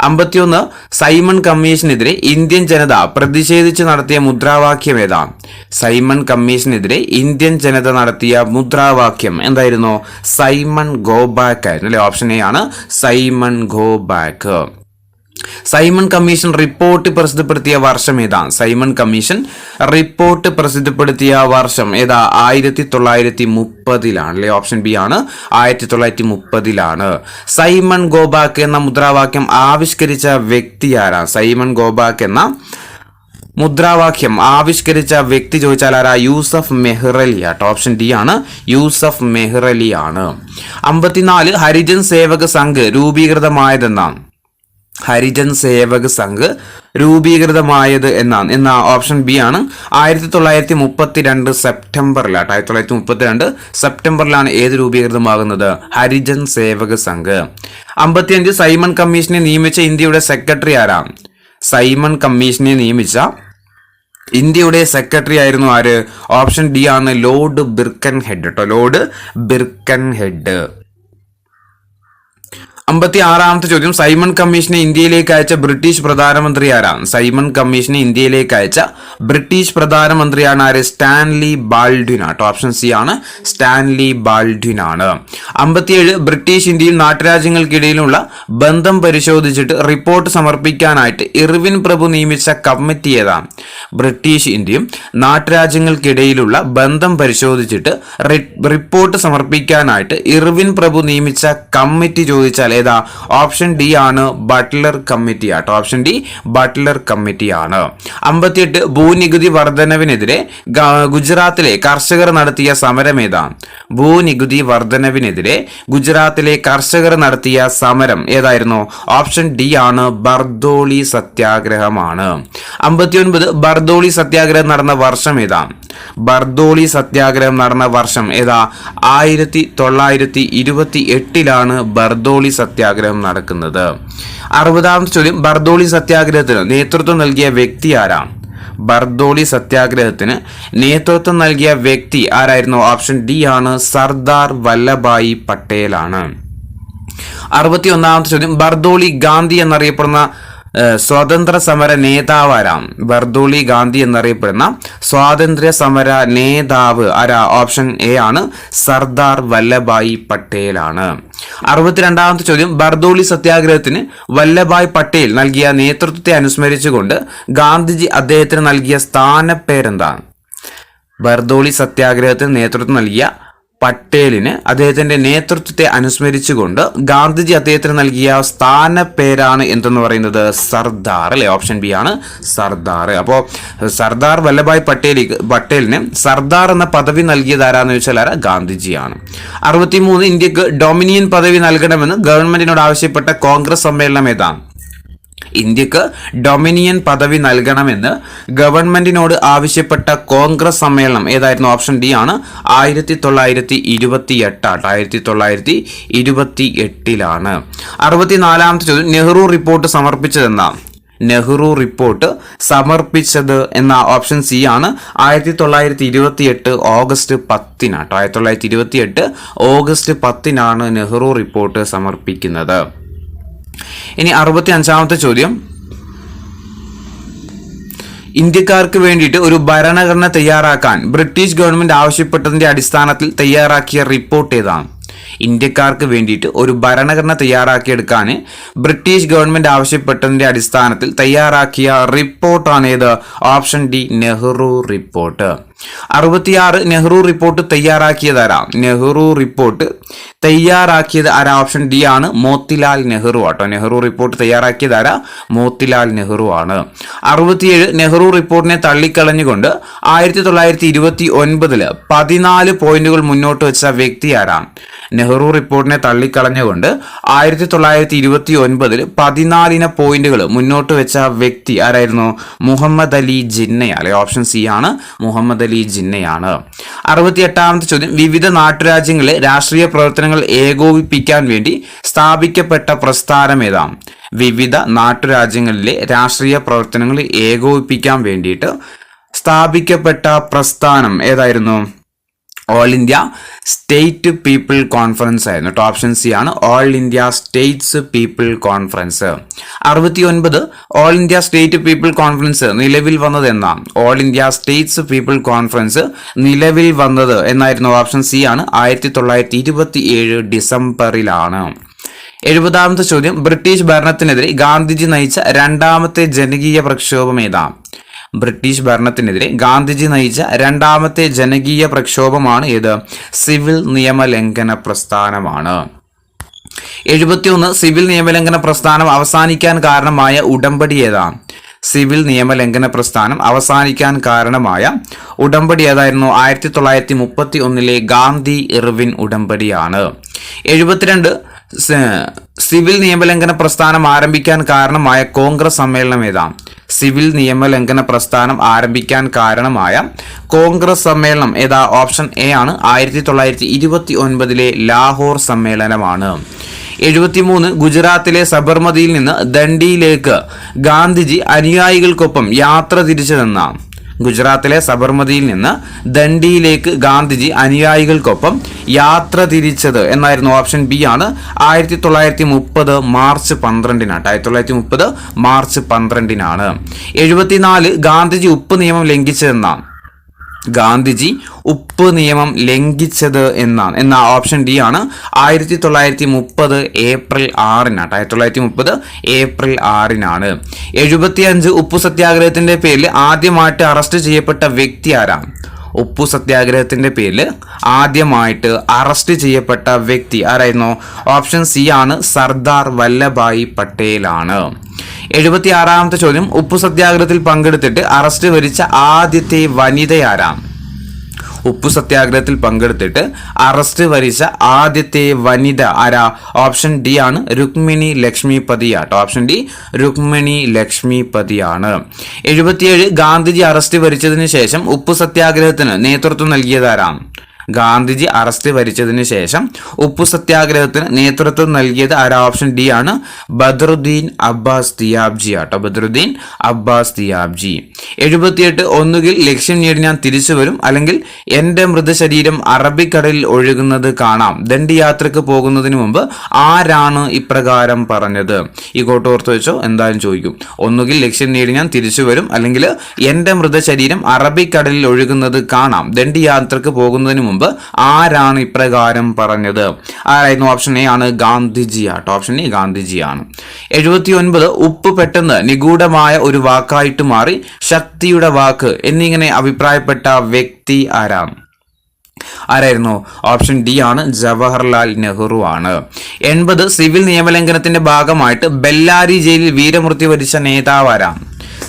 51 സൈമൺ കമ്മീഷനെതിരെ ഇന്ത്യൻ ജനത പ്രതിഷേധിച്ച് നടത്തിയ മുദ്രാവാക്യം ഏതാ? സൈമൺ കമ്മീഷനെതിരെ ഇന്ത്യൻ ജനത നടത്തിയ മുദ്രാവാക്യം എന്തായിരുന്നു? സൈമൺ ഗോ ബാക്ക് ആയിരുന്നു അല്ലെ. ഓപ്ഷൻ എ ആണ് Simon go back. Simon commission report പ്രസിദ്ധപ്പെടുത്തിയ വർഷം ഏതാ? സൈമൺ കമ്മീഷൻ റിപ്പോർട്ട് പ്രസിദ്ധപ്പെടുത്തിയ വർഷം ഏതാ? 1930 അല്ലെ. ഓപ്ഷൻ ബി ആണ് 1930. സൈമൺ ഗോബാക്ക് എന്ന മുദ്രാവാക്യം ആവിഷ്കരിച്ച വ്യക്തി ആരാ? സൈമൺ ഗോബാക്ക് എന്ന മുദ്രാവാക്യം ആവിഷ്കരിച്ച വ്യക്തി ചോദിച്ചാൽ ആരാ? യൂസഫ് മെഹ്റലി ആട്ടോ. ഓപ്ഷൻ ഡി ആണ് യൂസഫ് മെഹ്റലി ആണ്. 54 ഹരിജൻ സേവക സംഘ് രൂപീകൃതമായതെന്നാണ്? ഹരിജൻ സേവക് സംഘ് രൂപീകൃതമായത് എന്ന ഓപ്ഷൻ ബി ആണ് 1932 സെപ്റ്റംബറിലാണ്. 1932 സെപ്റ്റംബറിലാണ് ഏത് രൂപീകൃതമാകുന്നത്? ഹരിജൻ സേവക് സംഘ്. 55 സൈമൺ കമ്മീഷനെ നിയമിച്ച ഇന്ത്യയുടെ സെക്രട്ടറി ആരാം? സൈമൺ കമ്മീഷനെ നിയമിച്ച ഇന്ത്യയുടെ സെക്രട്ടറി ആയിരുന്നു ആര്? ഓപ്ഷൻ ഡി ആണ് ലോർഡ് ബിർക്കൻ ഹെഡ് കേട്ടോ. Lord Birkenhead. 56ാമത്തെ ചോദ്യം, സൈമൺ കമ്മീഷനെ ഇന്ത്യയിലേക്ക് അയച്ച ബ്രിട്ടീഷ് പ്രധാനമന്ത്രി ആരാണ്? സൈമൺ കമ്മീഷനെ ഇന്ത്യയിലേക്ക് അയച്ച ബ്രിട്ടീഷ് പ്രധാനമന്ത്രിയാണ് ആര്? സ്റ്റാൻലി ബാൾഡ്വിൻ ആട്ടോ. ഓപ്ഷൻ സി ആണ് സ്റ്റാൻലി ബാൾഡ്വിൻ ആണ്. 57 ബ്രിട്ടീഷ് ഇന്ത്യയും നാട്ടുരാജ്യങ്ങൾക്കിടയിലുള്ള ബന്ധം പരിശോധിച്ചിട്ട് റിപ്പോർട്ട് സമർപ്പിക്കാനായിട്ട് ഇർവിൻ പ്രഭു നിയമിച്ച കമ്മിറ്റി ഏതാണ്? ബ്രിട്ടീഷ് ഇന്ത്യയും നാട്ടുരാജ്യങ്ങൾക്കിടയിലുള്ള ബന്ധം പരിശോധിച്ചിട്ട് റിപ്പോർട്ട് സമർപ്പിക്കാനായിട്ട് ഇർവിൻ പ്രഭു നിയമിച്ച കമ്മിറ്റി ചോദിച്ചാൽ ഏതാ? ഓപ്ഷൻ ഡി ആണ് ബട്ട്ലർ കമ്മിറ്റി ആട്ടോ. ഓപ്ഷൻ ഡി ബട്ട്ലർ കമ്മിറ്റി ആണ്. 58 ഭൂനികുതി വർധനവിനെതിരെ ഗുജറാത്തിലെ കർഷകർ നടത്തിയ സമരം ഏതാ? ഭൂനികുതി വർധനവിനെതിരെ ഗുജറാത്തിലെ കർഷകർ നടത്തിയ സമരം ഏതായിരുന്നു? ഓപ്ഷൻ ഡി ആണ് ബർദോളി സത്യാഗ്രഹമാണ്. 59 ബർദോളി സത്യാഗ്രഹം നടന്ന വർഷം ഏതാ? ബർദോളി സത്യാഗ്രഹം നടന്ന വർഷം ഏതാ? 1928 ബർദോളി സത്യാഗ്രഹം നടക്കുന്നത്. 60ാമത്തെ ചോദ്യം, ബർദോളി സത്യാഗ്രഹത്തിന് നേതൃത്വം നൽകിയ വ്യക്തി ആരാണ്? ബർദോളി സത്യാഗ്രഹത്തിന് നേതൃത്വം നൽകിയ വ്യക്തി ആരായിരുന്നു? ഓപ്ഷൻ ഡി ആണ് സർദാർ വല്ലഭായി പട്ടേൽ ആണ്. 61ാമത്തെ ചോദ്യം, ബർദോളി ഗാന്ധി എന്നറിയപ്പെടുന്ന സ്വാതന്ത്ര്യ സമര നേതാവാരാം? ബർദോളി ഗാന്ധി എന്നറിയപ്പെടുന്ന സ്വാതന്ത്ര്യ സമര നേതാവ് ആരാ? ഓപ്ഷൻ എ ആണ് സർദാർ വല്ലഭായി പട്ടേൽ ആണ്. 62ാമത്തെ ചോദ്യം, ബർദോളി സത്യാഗ്രഹത്തിന് വല്ലഭായ് പട്ടേൽ നൽകിയ നേതൃത്വത്തെ അനുസ്മരിച്ചുകൊണ്ട് ഗാന്ധിജി അദ്ദേഹത്തിന് നൽകിയ സ്ഥാനപ്പേരെന്താണ്? ബർദോളി സത്യാഗ്രഹത്തിന് നേതൃത്വം നൽകിയ പട്ടേലിന് അദ്ദേഹത്തിന്റെ നേതൃത്വത്തെ അനുസ്മരിച്ചുകൊണ്ട് ഗാന്ധിജി അദ്ദേഹത്തിന് നൽകിയ സ്ഥാനപ്പേരാണ് എന്തെന്ന് പറയുന്നത്? സർദാർ അല്ലെ. ഓപ്ഷൻ ബി ആണ് സർദാർ. അപ്പോൾ സർദാർ വല്ലഭായ് പട്ടേലിന് സർദാർ എന്ന പദവി നൽകിയത് ആരാന്ന് ചോദിച്ചാൽ ആരാ? ഗാന്ധിജിയാണ്. 63 ഇന്ത്യക്ക് ഡൊമിനിയൻ പദവി നൽകണമെന്ന് ഗവൺമെന്റിനോട് ആവശ്യപ്പെട്ട കോൺഗ്രസ് സമ്മേളനം ഏതാണ്? ഇന്ത്യക്ക് ഡൊമിനിയൻ പദവി നൽകണമെന്ന് ഗവൺമെന്റിനോട് ആവശ്യപ്പെട്ട കോൺഗ്രസ് സമ്മേളനം ഏതായിരുന്നു? ഓപ്ഷൻ ഡി ആണ് 1928. 1928. 64ാമത്തെ ചോദ്യം, നെഹ്റു റിപ്പോർട്ട് സമർപ്പിച്ചതെന്നാ? നെഹ്റു റിപ്പോർട്ട് സമർപ്പിച്ചത് എന്ന ഓപ്ഷൻ സി ആണ് 1928 ഓഗസ്റ്റ് 10. 1928 ഓഗസ്റ്റ് 10 നെഹ്റു റിപ്പോർട്ട് സമർപ്പിക്കുന്നത്. ഇനി 65ാമത്തെ ചോദ്യം, ഇന്ത്യക്കാർക്ക് വേണ്ടിയിട്ട് ഒരു ഭരണഘടന തയ്യാറാക്കാൻ ബ്രിട്ടീഷ് ഗവൺമെന്റ് ആവശ്യപ്പെട്ടതിന്റെ അടിസ്ഥാനത്തിൽ തയ്യാറാക്കിയ റിപ്പോർട്ട് ഏതാണ്? ഇന്ത്യക്കാർക്ക് വേണ്ടിയിട്ട് ഒരു ഭരണഘടന തയ്യാറാക്കിയെടുക്കാൻ ബ്രിട്ടീഷ് ഗവൺമെന്റ് ആവശ്യപ്പെട്ടതിന്റെ അടിസ്ഥാനത്തിൽ തയ്യാറാക്കിയ റിപ്പോർട്ടാണ് ഏത്? Option D Nehru report. 66 Nehru report തയ്യാറാക്കിയതാരാ? നെഹ്റു റിപ്പോർട്ട് തയ്യാറാക്കിയത് ആരാ? ഓപ്ഷൻ ഡി ആണ് മോത്തിലാൽ നെഹ്റു ആട്ടോ. നെഹ്റു റിപ്പോർട്ട് തയ്യാറാക്കിയതാരാ? മോത്തിലാൽ നെഹ്റു ആണ്. 67 നെഹ്റു റിപ്പോർട്ടിനെ തള്ളിക്കളഞ്ഞുകൊണ്ട് 1929 14 പോയിന്റുകൾ മുന്നോട്ട് വെച്ച വ്യക്തി ആരാണ്? നെഹ്റു റിപ്പോർട്ടിനെ തള്ളിക്കളഞ്ഞുകൊണ്ട് 1929 14 പോയിന്റുകൾ മുന്നോട്ട് വെച്ച വ്യക്തി ആരായിരുന്നു? മുഹമ്മദ് അലി ജിന്നയാണ്. അല്ലെ, ഓപ്ഷൻ സി ആണ് മുഹമ്മദ് അലി ജിന്നയാണ്. 68ാമത്തെ ചോദ്യം, വിവിധ നാട്ടുരാജ്യങ്ങളിലെ രാഷ്ട്രീയ പ്രവർത്തനങ്ങൾ ഏകോപിപ്പിക്കാൻ വേണ്ടി സ്ഥാപിക്കപ്പെട്ട പ്രസ്ഥാനം ഏതാണ്? വിവിധ നാട്ടുരാജ്യങ്ങളിലെ രാഷ്ട്രീയ പ്രവർത്തനങ്ങൾ ഏകോപിപ്പിക്കാൻ വേണ്ടിയിട്ട് സ്ഥാപിക്കപ്പെട്ട പ്രസ്ഥാനം ഏതായിരുന്നു? All India state people conference ആയിരുന്നു. ഓപ്ഷൻ സി ആണ് all India States people conference. 69 all India state people conference നിലവിൽ വന്നത് എന്നാണ്? All India States people conference നിലവിൽ വന്നത് എന്നായിരുന്നു? ഓപ്ഷൻ സി ആണ് 1927 ഡിസംബറിലാണ്. 70ാമത്തെ ചോദ്യം, ബ്രിട്ടീഷ് ഭരണത്തിനെതിരെ ഗാന്ധിജി നയിച്ച രണ്ടാമത്തെ ജനകീയ പ്രക്ഷോഭം ഏതാണ്? ബ്രിട്ടീഷ് ഭരണത്തിനെതിരെ ഗാന്ധിജി നയിച്ച രണ്ടാമത്തെ ജനകീയ പ്രക്ഷോഭമാണ് ഏത്? സിവിൽ നിയമലംഘന പ്രസ്ഥാനമാണ്. 71 സിവിൽ നിയമലംഘന പ്രസ്ഥാനം അവസാനിക്കാൻ കാരണമായ ഉടമ്പടി ഏതാണ്? സിവിൽ നിയമലംഘന പ്രസ്ഥാനം അവസാനിക്കാൻ കാരണമായ ഉടമ്പടി ഏതായിരുന്നു? 1931 ഗാന്ധി ഇർവിൻ ഉടമ്പടിയാണ്. 72 സിവിൽ നിയമലംഘന പ്രസ്ഥാനം ആരംഭിക്കാൻ കാരണമായ കോൺഗ്രസ് സമ്മേളനം ഏതാണ്? സിവിൽ നിയമലംഘന പ്രസ്ഥാനം ആരംഭിക്കാൻ കാരണമായ കോൺഗ്രസ് സമ്മേളനം ഏതാ? ഓപ്ഷൻ എ ആണ് 1929 ലാഹോർ സമ്മേളനമാണ്. 73 ഗുജറാത്തിലെ സബർമതിയിൽ നിന്ന് ദണ്ഡിയിലേക്ക് ഗാന്ധിജി അനുയായികൾക്കൊപ്പം യാത്ര തിരിച്ചതെന്നാണ്? ഗുജറാത്തിലെ സബർമതിയിൽ നിന്ന് ദണ്ഡിയിലേക്ക് ഗാന്ധിജി അനുയായികൾക്കൊപ്പം യാത്ര തിരിച്ചത് എന്നായിരുന്നു? ഓപ്ഷൻ ബി ആണ് 1930 മാർച്ച് 12-നാണ്. 1930 മാർച്ച് 12-നാണ്. 74 ഗാന്ധിജി ഉപ്പ് നിയമം ലംഘിച്ചതെന്നാണ്? ഗാന്ധിജി ഉപ്പ് നിയമം ലംഘിച്ചത് എന്നാ ഓപ്ഷൻ ഡി ആണ് 1930 ഏപ്രിൽ 6-നാണ്. 1930 ഏപ്രിൽ 6-നാണ്. 75 ഉപ്പു സത്യാഗ്രഹത്തിന്റെ പേരിൽ ആദ്യമായിട്ട് അറസ്റ്റ് ചെയ്യപ്പെട്ട വ്യക്തി ആരാണ്? ഉപ്പു സത്യാഗ്രഹത്തിന്റെ പേരിൽ ആദ്യമായിട്ട് അറസ്റ്റ് ചെയ്യപ്പെട്ട വ്യക്തി ആരായിരുന്നു? ഓപ്ഷൻ സി ആണ് സർദാർ വല്ലഭായ് പട്ടേലാണ്. 76ാമത്തെ ചോദ്യം, ഉപ്പു സത്യാഗ്രഹത്തിൽ പങ്കെടുത്തിട്ട് അറസ്റ്റ് വരിച്ച ആദ്യത്തെ വനിത ആരാണ്? ഉപ്പു സത്യാഗ്രഹത്തിൽ പങ്കെടുത്തിട്ട് അറസ്റ്റ് വരിച്ച ആദ്യത്തെ വനിത ആരാ? ഓപ്ഷൻ ഡി ആണ് രുക്മിണി ലക്ഷ്മിപതിയാട്ടോ. ഓപ്ഷൻ ഡി രുക്മിണി ലക്ഷ്മിപതിയാണ്. 77 ഗാന്ധിജി അറസ്റ്റ് വരിച്ചതിന് ശേഷം ഉപ്പു സത്യാഗ്രഹത്തിന് നേതൃത്വം നൽകിയതാരാണ്? ഗാന്ധിജി അറസ്റ്റ് വരിച്ചതിന് ശേഷം ഉപ്പു സത്യാഗ്രഹത്തിന് നേതൃത്വം നൽകിയത് ആരാ? ഓപ്ഷൻ ഡി ആണ് ബദറുദ്ദീൻ അബ്ബാസ് തിയാബ്ജി ആട്ടോ. ബദറുദ്ദീൻ അബ്ബാസ് തിയാബ്ജി. 78 ഒന്നുകിൽ ലക്ഷ്യം നേടി ഞാൻ തിരിച്ചു വരും, അല്ലെങ്കിൽ എന്റെ മൃതശരീരം അറബിക്കടലിൽ ഒഴുകുന്നത് കാണാം. ദണ്ഡി യാത്രക്ക് പോകുന്നതിന് മുമ്പ് ആരാണ് ഇപ്രകാരം പറഞ്ഞത്? ഈ കോട്ടോർത്ത് വെച്ചോ, എന്തായാലും ചോദിക്കും. ഒന്നുകിൽ ലക്ഷ്യം നേടി ഞാൻ തിരിച്ചു വരും, അല്ലെങ്കിൽ എന്റെ മൃതശരീരം അറബിക്കടലിൽ ഒഴുകുന്നത് കാണാം. ദണ്ഡി യാത്രക്ക് പോകുന്നതിന് മുമ്പ് ആരാണ് ഇപ്രകാരം പറഞ്ഞത്? ആരായിരുന്നു? ഓപ്ഷൻ എ ആണ് ഗാന്ധിജി ആട്ടോ. Option A ഗാന്ധിജിയാണ്. 79 ഉപ്പ് പെട്ടെന്ന് നിഗൂഢമായ ഒരു വാക്കായിട്ട് മാറി ശക്തിയുടെ വാക്ക് എന്നിങ്ങനെ അഭിപ്രായപ്പെട്ട വ്യക്തി ആരായിരുന്നു? ഓപ്ഷൻ ഡി ആണ് ജവഹർലാൽ നെഹ്റു ആണ്. 80 സിവിൽ നിയമലംഘനത്തിന്റെ ഭാഗമായിട്ട് ബെല്ലാരി ജയിലിൽ വീരമൃത്യു വരിച്ച നേതാവ് ആരാണ്?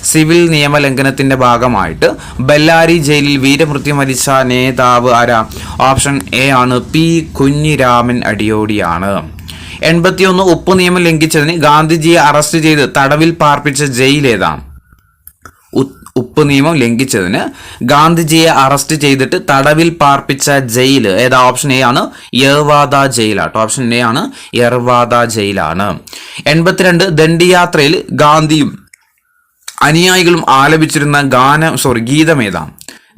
സിവിൽ നിയമലംഘനത്തിന്റെ ഭാഗമായിട്ട് ബെല്ലാരി ജയിലിൽ വീരമൃത്യു വരിച്ച നേതാവ് ആരാ? ഓപ്ഷൻ എ ആണ് പി കുഞ്ഞിരാമൻ അടിയോടിയാണ്. 81 ഉപ്പ് നിയമം ലംഘിച്ചതിന് ഗാന്ധിജിയെ അറസ്റ്റ് ചെയ്ത് തടവിൽ പാർപ്പിച്ച ജയിൽ ഏതാണ്? ഉപ്പ് നിയമം ലംഘിച്ചതിന് ഗാന്ധിജിയെ അറസ്റ്റ് ചെയ്തിട്ട് തടവിൽ പാർപ്പിച്ച ജയിൽ ഏതാ? ഓപ്ഷൻ എ ആണ് യർവാദ ജയിലാട്ടോ. ഓപ്ഷൻ എ ആണ് യർവാദ ജയിലാണ്. 82 ദണ്ഡിയാത്രയിൽ ഗാന്ധിയും അനുയായികളും ആലപിച്ചിരുന്ന ഗീതം ഏതാണ്?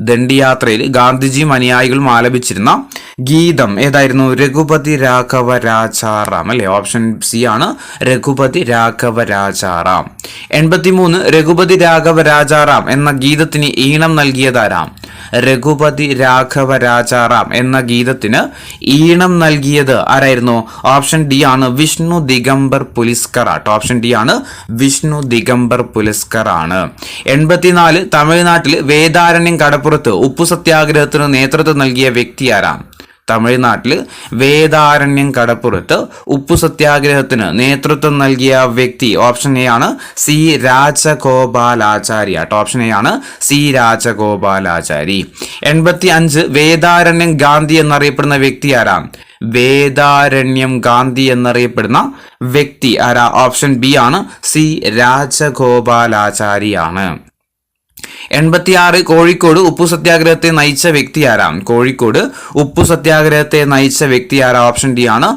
ദണ്ഡിയാത്രയിൽ ഗാന്ധിജിയും അനുയായികളും ആലപിച്ചിരുന്ന ഗീതം ഏതായിരുന്നു? രഘുപതി രാഘവ രാജാറാം അല്ലെ. ഓപ്ഷൻ സി ആണ് രഘുപതി രാഘവ രാജാറാം. 83 രഘുപതി രാഘവ രാജാറാം എന്ന ഗീതത്തിന് ഈണം നൽകിയതാരാം? രഘുപതി രാഘവ രാജാറാം എന്ന ഗീതത്തിന് ഈണം നൽകിയത് ആരായിരുന്നു? ഓപ്ഷൻ ഡി ആണ് വിഷ്ണു ദിഗംബർ പുലിസ്കർ ആട്ടോ. ഓപ്ഷൻ ഡി ആണ് വിഷ്ണു ദിഗംബർ പുലിസ്കർ ആണ്. 84 തമിഴ്നാട്ടിൽ വേദാരണ്യം കടപ്പുറത്ത് ഉപ്പു സത്യാഗ്രഹത്തിന് നേതൃത്വം നൽകിയ വ്യക്തി ആരാം? തമിഴ്നാട്ടിൽ വേദാരണ്യം കടപ്പുറത്ത് ഉപ്പു സത്യാഗ്രഹത്തിന് നേതൃത്വം നൽകിയ വ്യക്തി ഓപ്ഷൻ എ ആണ് സി രാജഗോപാലാചാരി ആട്ടോ. ഓപ്ഷൻ എ ആണ് സി രാജഗോപാലാചാരി. 85 വേദാരണ്യം ഗാന്ധി എന്നറിയപ്പെടുന്ന വ്യക്തി ആരാം? വേദാരണ്യം ഗാന്ധി എന്നറിയപ്പെടുന്ന വ്യക്തി ആരാ? ഓപ്ഷൻ ബി ആണ് സി രാജഗോപാലാചാരിയാണ്. 86 കോഴിക്കോട് ഉപ്പു സത്യാഗ്രഹത്തെ നയിച്ച വ്യക്തി ആരാം? കോഴിക്കോട് ഉപ്പു സത്യാഗ്രഹത്തെ നയിച്ച വ്യക്തി ആരാ? ഓപ്ഷൻ ഡി ആണ്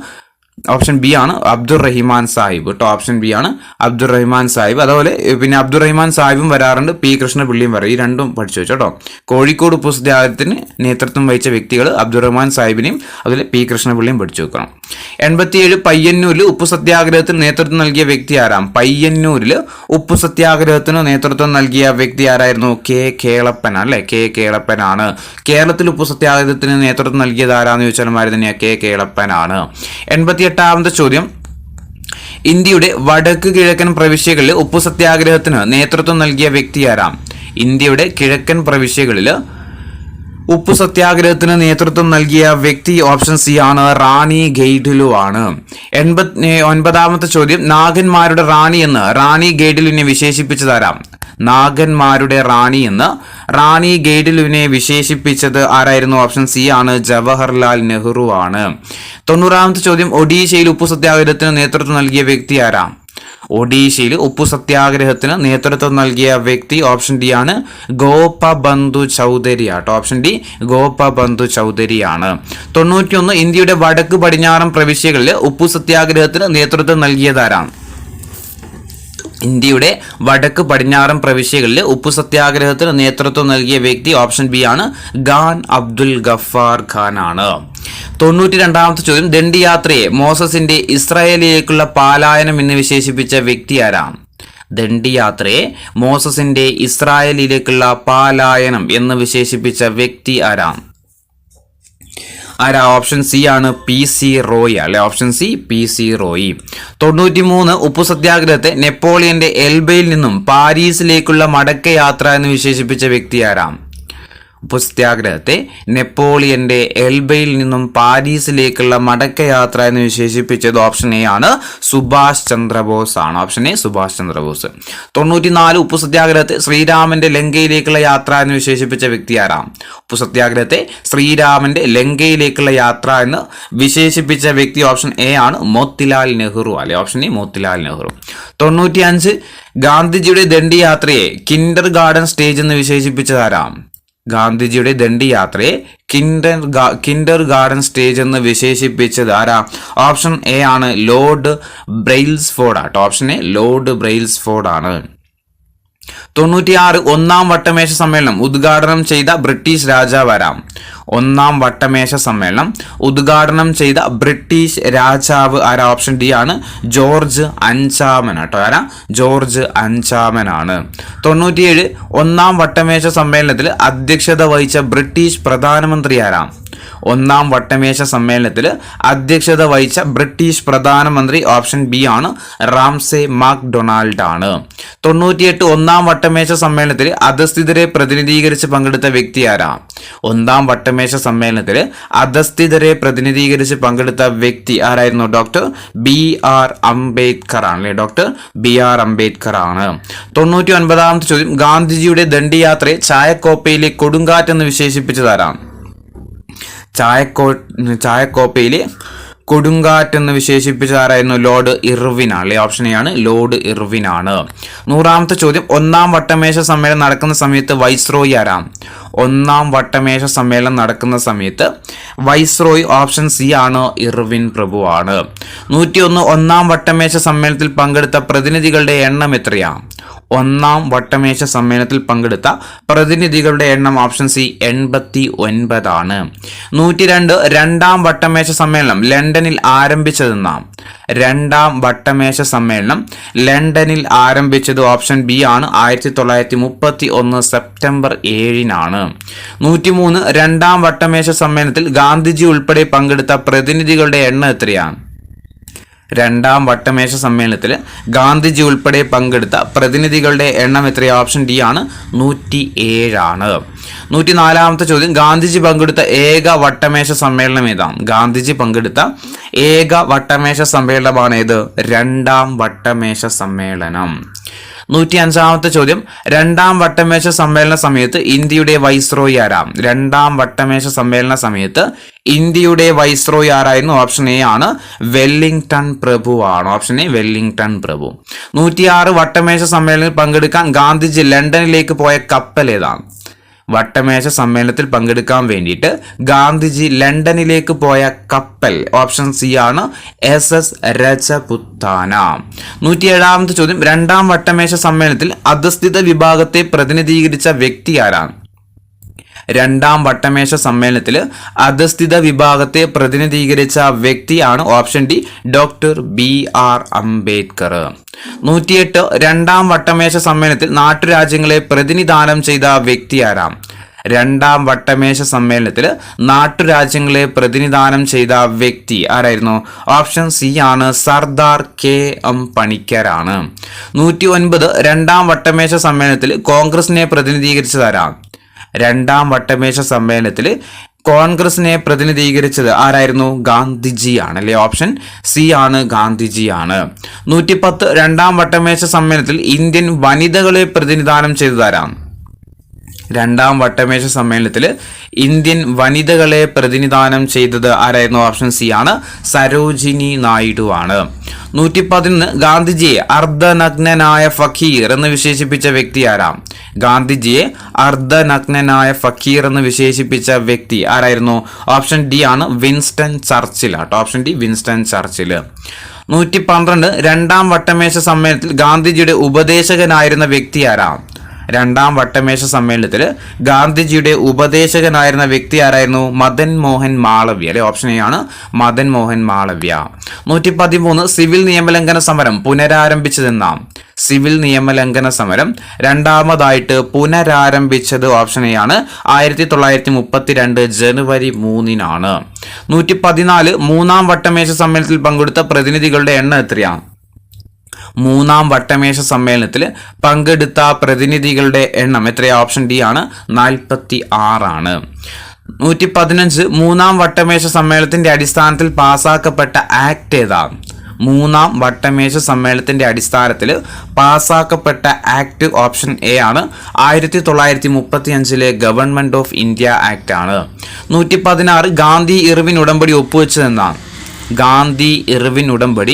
ഓപ്ഷൻ ബി ആണ് അബ്ദുറഹിമാൻ സാഹിബ് കേട്ടോ. ഓപ്ഷൻ ബി ആണ് അബ്ദുറഹിമാൻ സാഹിബ്. അതുപോലെ പിന്നെ അബ്ദുറഹിമാൻ സാഹിബും വരാറുണ്ട്, പി കൃഷ്ണപിള്ളിയും വരും. ഈ രണ്ടും പഠിച്ചു വെച്ചോ കേട്ടോ. കോഴിക്കോട് ഉപ്പു സത്യാഗ്രഹത്തിന് നേതൃത്വം വഹിച്ച വ്യക്തികൾ അബ്ദുറഹ്മാൻ സാഹിബിനെയും അതുപോലെ പി കൃഷ്ണപിള്ളിയും പഠിച്ചു വെക്കണം. 87 പയ്യന്നൂരിൽ ഉപ്പു സത്യാഗ്രഹത്തിന് നേതൃത്വം നൽകിയ വ്യക്തി ആരാം? പയ്യന്നൂരിൽ ഉപ്പു സത്യാഗ്രഹത്തിന് നേതൃത്വം നൽകിയ വ്യക്തി ആരായിരുന്നു? കെ കേളപ്പൻ അല്ലെ, കെ കേളപ്പനാണ്. കേരളത്തിൽ ഉപ്പു സത്യാഗ്രഹത്തിന് നേതൃത്വം നൽകിയത് ആരാന്ന് ചോദിച്ചാൽ മാറി തന്നെയാണ് കെ കേളപ്പനാണ്. 88ാമത്തെ ചോദ്യം, ഇന്ത്യയുടെ വടക്ക് കിഴക്കൻ പ്രവിശ്യകളിൽ ഉപ്പു സത്യാഗ്രഹത്തിന് നേതൃത്വം നൽകിയ വ്യക്തി ആരാം? ഇന്ത്യയുടെ കിഴക്കൻ പ്രവിശ്യകളിൽ ഉപ്പു സത്യാഗ്രഹത്തിന് നേതൃത്വം നൽകിയ വ്യക്തി ഓപ്ഷൻ സി ആണ് റാണി ഗെയ്ഡിലു ആണ്. 89ാമത്തെ ചോദ്യം, നാഗന്മാരുടെ റാണി എന്ന് റാണി ഗെയ്ഡിലുവിനെ വിശേഷിപ്പിച്ചതാരാം? നാഗന്മാരുടെ റാണി എന്ന് റാണി ഗെയ്ഡിലുവിനെ വിശേഷിപ്പിച്ചത് ആരായിരുന്നു? ഓപ്ഷൻ സി ആണ് ജവഹർലാൽ നെഹ്റു ആണ്. 90ാമത്തെ ചോദ്യം, ഒഡീഷയിൽ ഉപ്പു സത്യാഗ്രഹത്തിന് നേതൃത്വം നൽകിയ വ്യക്തി ആരാം? ഒഡീഷയിൽ ഉപ്പു സത്യാഗ്രഹത്തിന് നേതൃത്വം നൽകിയ വ്യക്തി ഓപ്ഷൻ ഡി ആണ് ഗോപബന്ധു ചൗധരി ആട്ടോ. Option D ഗോപബന്ധു ചൗധരിയാണ്. 91 ഇന്ത്യയുടെ വടക്ക് പടിഞ്ഞാറൻ പ്രവിശ്യകളിൽ ഉപ്പു സത്യാഗ്രഹത്തിന് നേതൃത്വം നൽകിയതാരാണ്? ഇന്ത്യയുടെ വടക്ക് പടിഞ്ഞാറൻ പ്രവിശ്യകളിൽ ഉപ്പു സത്യാഗ്രഹത്തിന് നേതൃത്വം നൽകിയ വ്യക്തി ഓപ്ഷൻ ബി ആണ് ഖാൻ അബ്ദുൽ ഗഫാർ ഖാൻ ആണ്. 92ാമത്തെ ചോദ്യം, ദണ്ഡിയാത്രയെ മോസസിന്റെ ഇസ്രായേലിലേക്കുള്ള പാലായനം എന്ന് വിശേഷിപ്പിച്ച വ്യക്തി ആരാം? ദണ്ഡിയാത്രയെ മോസസിന്റെ ഇസ്രായേലിലേക്കുള്ള പാലായനം എന്ന് വിശേഷിപ്പിച്ച വ്യക്തി ആരാം? ഓപ്ഷൻ സി ആണ് പി സി റോയ് അല്ലെ. Option C P C Roy. 93 ഉപ്പു സത്യാഗ്രഹത്തെ നെപ്പോളിയന്റെ എൽബയിൽ നിന്നും പാരീസിലേക്കുള്ള മടക്കയാത്ര എന്ന് വിശേഷിപ്പിച്ച വ്യക്തി ആരാം? ഉപ്പു സത്യാഗ്രഹത്തെ നെപ്പോളിയന്റെ എൽബയിൽ നിന്നും പാരീസിലേക്കുള്ള മടക്കയാത്ര എന്ന് വിശേഷിപ്പിച്ചത് ഓപ്ഷൻ എ ആണ് സുഭാഷ് ചന്ദ്രബോസ് ആണ്. Option A Subhash Chandrabose. 94 ഉപ്പു സത്യാഗ്രഹത്തെ ശ്രീരാമന്റെ ലങ്കയിലേക്കുള്ള യാത്ര എന്ന് വിശേഷിപ്പിച്ച വ്യക്തി ആരാം? ഉപ്പു സത്യാഗ്രഹത്തെ ശ്രീരാമന്റെ ലങ്കയിലേക്കുള്ള യാത്ര എന്ന് വിശേഷിപ്പിച്ച വ്യക്തി ഓപ്ഷൻ എ ആണ് മോത്തിലാൽ നെഹ്റു അല്ലെ. Option A Motilal Nehru. 95 ഗാന്ധിജിയുടെ ദണ്ഡി യാത്രയെ കിൻഡർ ഗാർഡൻ സ്റ്റേജ് എന്ന് വിശേഷിപ്പിച്ചതാരാം? ഗാന്ധിജിയുടെ ദണ്ഡി യാത്രയെ കിൻഡർ ഗാർഡൻ സ്റ്റേജ് എന്ന് വിശേഷിപ്പിച്ചത് ആരാ? ഓപ്ഷൻ എ ആണ് ലോർഡ് ബ്രെയിൽസ്ഫോർഡ് ആട്ടോ. ഓപ്ഷൻ എ ലോർഡ് ബ്രെയിൽസ്ഫോർഡ് ആണ്. 96 ഒന്നാം വട്ടമേശ സമ്മേളനം ഉദ്ഘാടനം ചെയ്ത ബ്രിട്ടീഷ് രാജാവ് ആരാം? ഒന്നാം വട്ടമേശ സമ്മേളനം ഉദ്ഘാടനം ചെയ്ത ബ്രിട്ടീഷ് രാജാവ് ആരാ? ഓപ്ഷൻ ഡി ആണ് ജോർജ് അഞ്ചാമൻ കേട്ടോ. ആരാ? ജോർജ് അഞ്ചാമനാണ്. 97 ഒന്നാം വട്ടമേശ സമ്മേളനത്തിൽ അധ്യക്ഷത വഹിച്ച ബ്രിട്ടീഷ് പ്രധാനമന്ത്രി ആരാം? ഒന്നാം വട്ടമേശ സമ്മേളനത്തിൽ അധ്യക്ഷത വഹിച്ച ബ്രിട്ടീഷ് പ്രധാനമന്ത്രി ഓപ്ഷൻ ബി ആണ് റാംസെ മാക് ഡൊണാൾഡ് ആണ്. 98 ഒന്നാം വട്ടമേശ സമ്മേളനത്തിൽ അധസ്ഥിതരെ പ്രതിനിധീകരിച്ച് പങ്കെടുത്ത വ്യക്തി ആരാ? ഒന്നാം വട്ടമേശ സമ്മേളനത്തിൽ അധസ്ഥിതരെ പ്രതിനിധീകരിച്ച് പങ്കെടുത്ത വ്യക്തി ആരായിരുന്നു? ഡോക്ടർ ബി ആർ അംബേദ്കർ ആണ് അല്ലെ. ഡോക്ടർ ബി ആർ അംബേദ്കർ ആണ്. 99ാമത്തെ ചോദ്യം, ഗാന്ധിജിയുടെ ദണ്ഡിയാത്രയെ ചായക്കോപ്പയിലെ കൊടുങ്കാറ്റ് എന്ന് വിശേഷിപ്പിച്ചതാരാം? ചായക്കോപ്പയിലെ കൊടുങ്കാറ്റ് എന്ന് വിശേഷിപ്പിച്ചതാരായിരുന്നു? ലോർഡ് ഇർവിൻ അല്ലെ. ഓപ്ഷൻ എ ആണ് ലോർഡ് ഇർവിൻ ആണ്. 100ാമത്തെ ചോദ്യം, ഒന്നാം വട്ടമേശ സമ്മേളനം നടക്കുന്ന സമയത്ത് വൈസ്രോയി ആരാം? ഒന്നാം വട്ടമേശ സമ്മേളനം നടക്കുന്ന സമയത്ത് വൈസ്രോയി ഓപ്ഷൻ സി ആണ് ഇർവിൻ പ്രഭു ആണ്. 101 ഒന്നാം വട്ടമേശ സമ്മേളനത്തിൽ പങ്കെടുത്ത പ്രതിനിധികളുടെ എണ്ണം എത്രയാ? ഒന്നാം വട്ടമേശ സമ്മേളനത്തിൽ പങ്കെടുത്ത പ്രതിനിധികളുടെ എണ്ണം ഓപ്ഷൻ സി 89 ആണ്. 102 രണ്ടാം വട്ടമേശ സമ്മേളനം ലണ്ടനിൽ ആരംഭിച്ചതെന്നാം. രണ്ടാം വട്ടമേശ സമ്മേളനം ലണ്ടനിൽ ആരംഭിച്ചത് ഓപ്ഷൻ ബി ആണ് 1931 സെപ്റ്റംബർ 7 103 രണ്ടാം വട്ടമേശ സമ്മേളനത്തിൽ ഗാന്ധിജി ഉൾപ്പെടെ പങ്കെടുത്ത പ്രതിനിധികളുടെ എണ്ണം എത്രയാണ്? രണ്ടാം വട്ടമേശ സമ്മേളനത്തിൽ ഗാന്ധിജി ഉൾപ്പെടെ പങ്കെടുത്ത പ്രതിനിധികളുടെ എണ്ണം എത്രയാണ്? ഓപ്ഷൻ ഡി ആണ് 107. 104 ചോദ്യം, ഗാന്ധിജി പങ്കെടുത്ത ഏക വട്ടമേശ സമ്മേളനം ഏതാണ്? ഗാന്ധിജി പങ്കെടുത്ത ഏക വട്ടമേശ സമ്മേളനമാണ് ഏത്? രണ്ടാം വട്ടമേശ സമ്മേളനം. 105 ചോദ്യം, രണ്ടാം വട്ടമേശ സമ്മേളന സമയത്ത് ഇന്ത്യയുടെ വൈസ്രോയി ആരാം? രണ്ടാം വട്ടമേശ സമ്മേളന സമയത്ത് ഇന്ത്യയുടെ വൈസ്രോയി ആരായിരുന്നു? ഓപ്ഷൻ എ ആണ് വെല്ലിംഗ്ടൺ പ്രഭു ആണ്. ഓപ്ഷൻ എ വെല്ലിംഗ്ടൺ പ്രഭു. 106 വട്ടമേശ സമ്മേളനത്തിൽ പങ്കെടുക്കാൻ ഗാന്ധിജി ലണ്ടനിലേക്ക് പോയ കപ്പൽ ഏതാണ്? വട്ടമേശ സമ്മേളനത്തിൽ പങ്കെടുക്കാൻ വേണ്ടിയിട്ട് ഗാന്ധിജി ലണ്ടനിലേക്ക് പോയ കപ്പൽ ഓപ്ഷൻ സി ആണ് SS രജപുത്താന. 107 ചോദ്യം, രണ്ടാം വട്ടമേശ സമ്മേളനത്തിൽ അധസ്ഥിത വിഭാഗത്തെ പ്രതിനിധീകരിച്ച വ്യക്തി ആരാണ്? രണ്ടാം വട്ടമേശ സമ്മേളനത്തിൽ അധസ്ഥിത വിഭാഗത്തെ പ്രതിനിധീകരിച്ച വ്യക്തിയാണ് option D doctor BR Ambedkar. 108 രണ്ടാം വട്ടമേശ സമ്മേളനത്തിൽ നാട്ടുരാജ്യങ്ങളെ പ്രതിനിധാനം ചെയ്ത വ്യക്തി ആരാം? രണ്ടാം വട്ടമേശ സമ്മേളനത്തിൽ നാട്ടുരാജ്യങ്ങളെ പ്രതിനിധാനം ചെയ്ത വ്യക്തി ആരായിരുന്നു? ഓപ്ഷൻ സി ആണ് സർദാർ KM പണിക്കരാണ്. 109 രണ്ടാം വട്ടമേശ സമ്മേളനത്തിൽ കോൺഗ്രസിനെ പ്രതിനിധീകരിച്ചതാരാണ്? രണ്ടാം വട്ടമേശ സമ്മേളനത്തിൽ കോൺഗ്രസിനെ പ്രതിനിധീകരിച്ചത് ആരായിരുന്നു? ഗാന്ധിജിയാണ് അല്ലെ. ഓപ്ഷൻ സി ആണ് ഗാന്ധിജിയാണ്. 110 രണ്ടാം വട്ടമേശ സമ്മേളനത്തിൽ ഇന്ത്യൻ വനിതകളെ പ്രതിനിധാനം ചെയ്തതാരാണ്? രണ്ടാം വട്ടമേശ സമ്മേളനത്തിൽ ഇന്ത്യൻ വനിതകളെ പ്രതിനിധാനം ചെയ്തത് ആരായിരുന്നു? ഓപ്ഷൻ സി ആണ് സരോജിനി നായിഡു ആണ്. 111 ഗാന്ധിജിയെ അർദ്ധനഗ്നനായ ഫക്കീർ എന്ന് വിശേഷിപ്പിച്ച വ്യക്തി ആരാം? ഗാന്ധിജിയെ അർദ്ധനഗ്നനായ ഫക്കീർ എന്ന് വിശേഷിപ്പിച്ച വ്യക്തി ആരായിരുന്നു? ഓപ്ഷൻ ഡി ആണ് വിൻസ്റ്റൺ ചർച്ചിൽ ആട്ടോ. Option D Winston Churchill. 112 രണ്ടാം വട്ടമേശ സമ്മേളനത്തിൽ ഗാന്ധിജിയുടെ ഉപദേശകനായിരുന്ന വ്യക്തി ആരാം? രണ്ടാം വട്ടമേശ സമ്മേളനത്തിൽ ഗാന്ധിജിയുടെ ഉപദേശകനായിരുന്ന വ്യക്തി ആരായിരുന്നു? മദൻ മോഹൻ മാളവ്യ അല്ലെ. ഓപ്ഷൻ എ ആണ് മദൻ മോഹൻ മാളവ്യ. 113 സിവിൽ നിയമലംഘന സമരം പുനരാരംഭിച്ചതെന്നാം. സിവിൽ നിയമലംഘന സമരം രണ്ടാമതായിട്ട് പുനരാരംഭിച്ചത് ഓപ്ഷൻ എ ആണ് 1932 ജനുവരി 3 114 മൂന്നാം വട്ടമേശ സമ്മേളനത്തിൽ പങ്കെടുത്ത പ്രതിനിധികളുടെ എണ്ണം എത്രയാണ്? മൂന്നാം വട്ടമേശ സമ്മേളനത്തിൽ പങ്കെടുത്ത പ്രതിനിധികളുടെ എണ്ണം എത്രയാ? ഓപ്ഷൻ ഡി ആണ് 46. 115 മൂന്നാം വട്ടമേശ സമ്മേളനത്തിന്റെ അടിസ്ഥാനത്തിൽ പാസാക്കപ്പെട്ട ആക്ട് ഏതാണ്? മൂന്നാം വട്ടമേശ സമ്മേളനത്തിന്റെ അടിസ്ഥാനത്തിൽ പാസാക്കപ്പെട്ട ആക്ട് ഓപ്ഷൻ എ ആണ് 1935 ഗവൺമെന്റ് ഓഫ് ഇന്ത്യ ആക്ട് ആണ്. 116 ഗാന്ധി ഇർവിൻ ഉടമ്പടി ഒപ്പുവെച്ചതെന്നാണ്. ഗാന്ധി ഇർവിൻ ഉടമ്പടി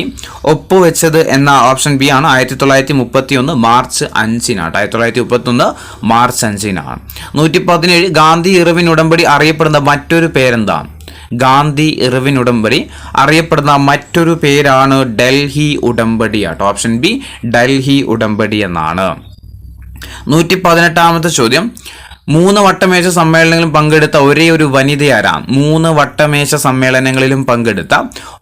ഒപ്പുവെച്ചത് എന്ന ഓപ്ഷൻ ബി ആണ് 1931 മാർച്ച് 5 1931 മാർച്ച് 5 117 ഗാന്ധി ഇർവിൻ ഉടമ്പടി അറിയപ്പെടുന്ന മറ്റൊരു പേരെന്താണ്? ഗാന്ധി ഇർവിൻ ഉടമ്പടി അറിയപ്പെടുന്ന മറ്റൊരു പേരാണ് ഡൽഹി ഉടമ്പടി ആട്ടോ. ഓപ്ഷൻ ബി ഡൽഹി ഉടമ്പടി എന്നാണ്. 118 ചോദ്യം, 3 വട്ടമേശ സമ്മേളനങ്ങളിലും പങ്കെടുത്ത ഒരേ ഒരു വനിതയാരാം? 3 വട്ടമേശ സമ്മേളനങ്ങളിലും പങ്കെടുത്ത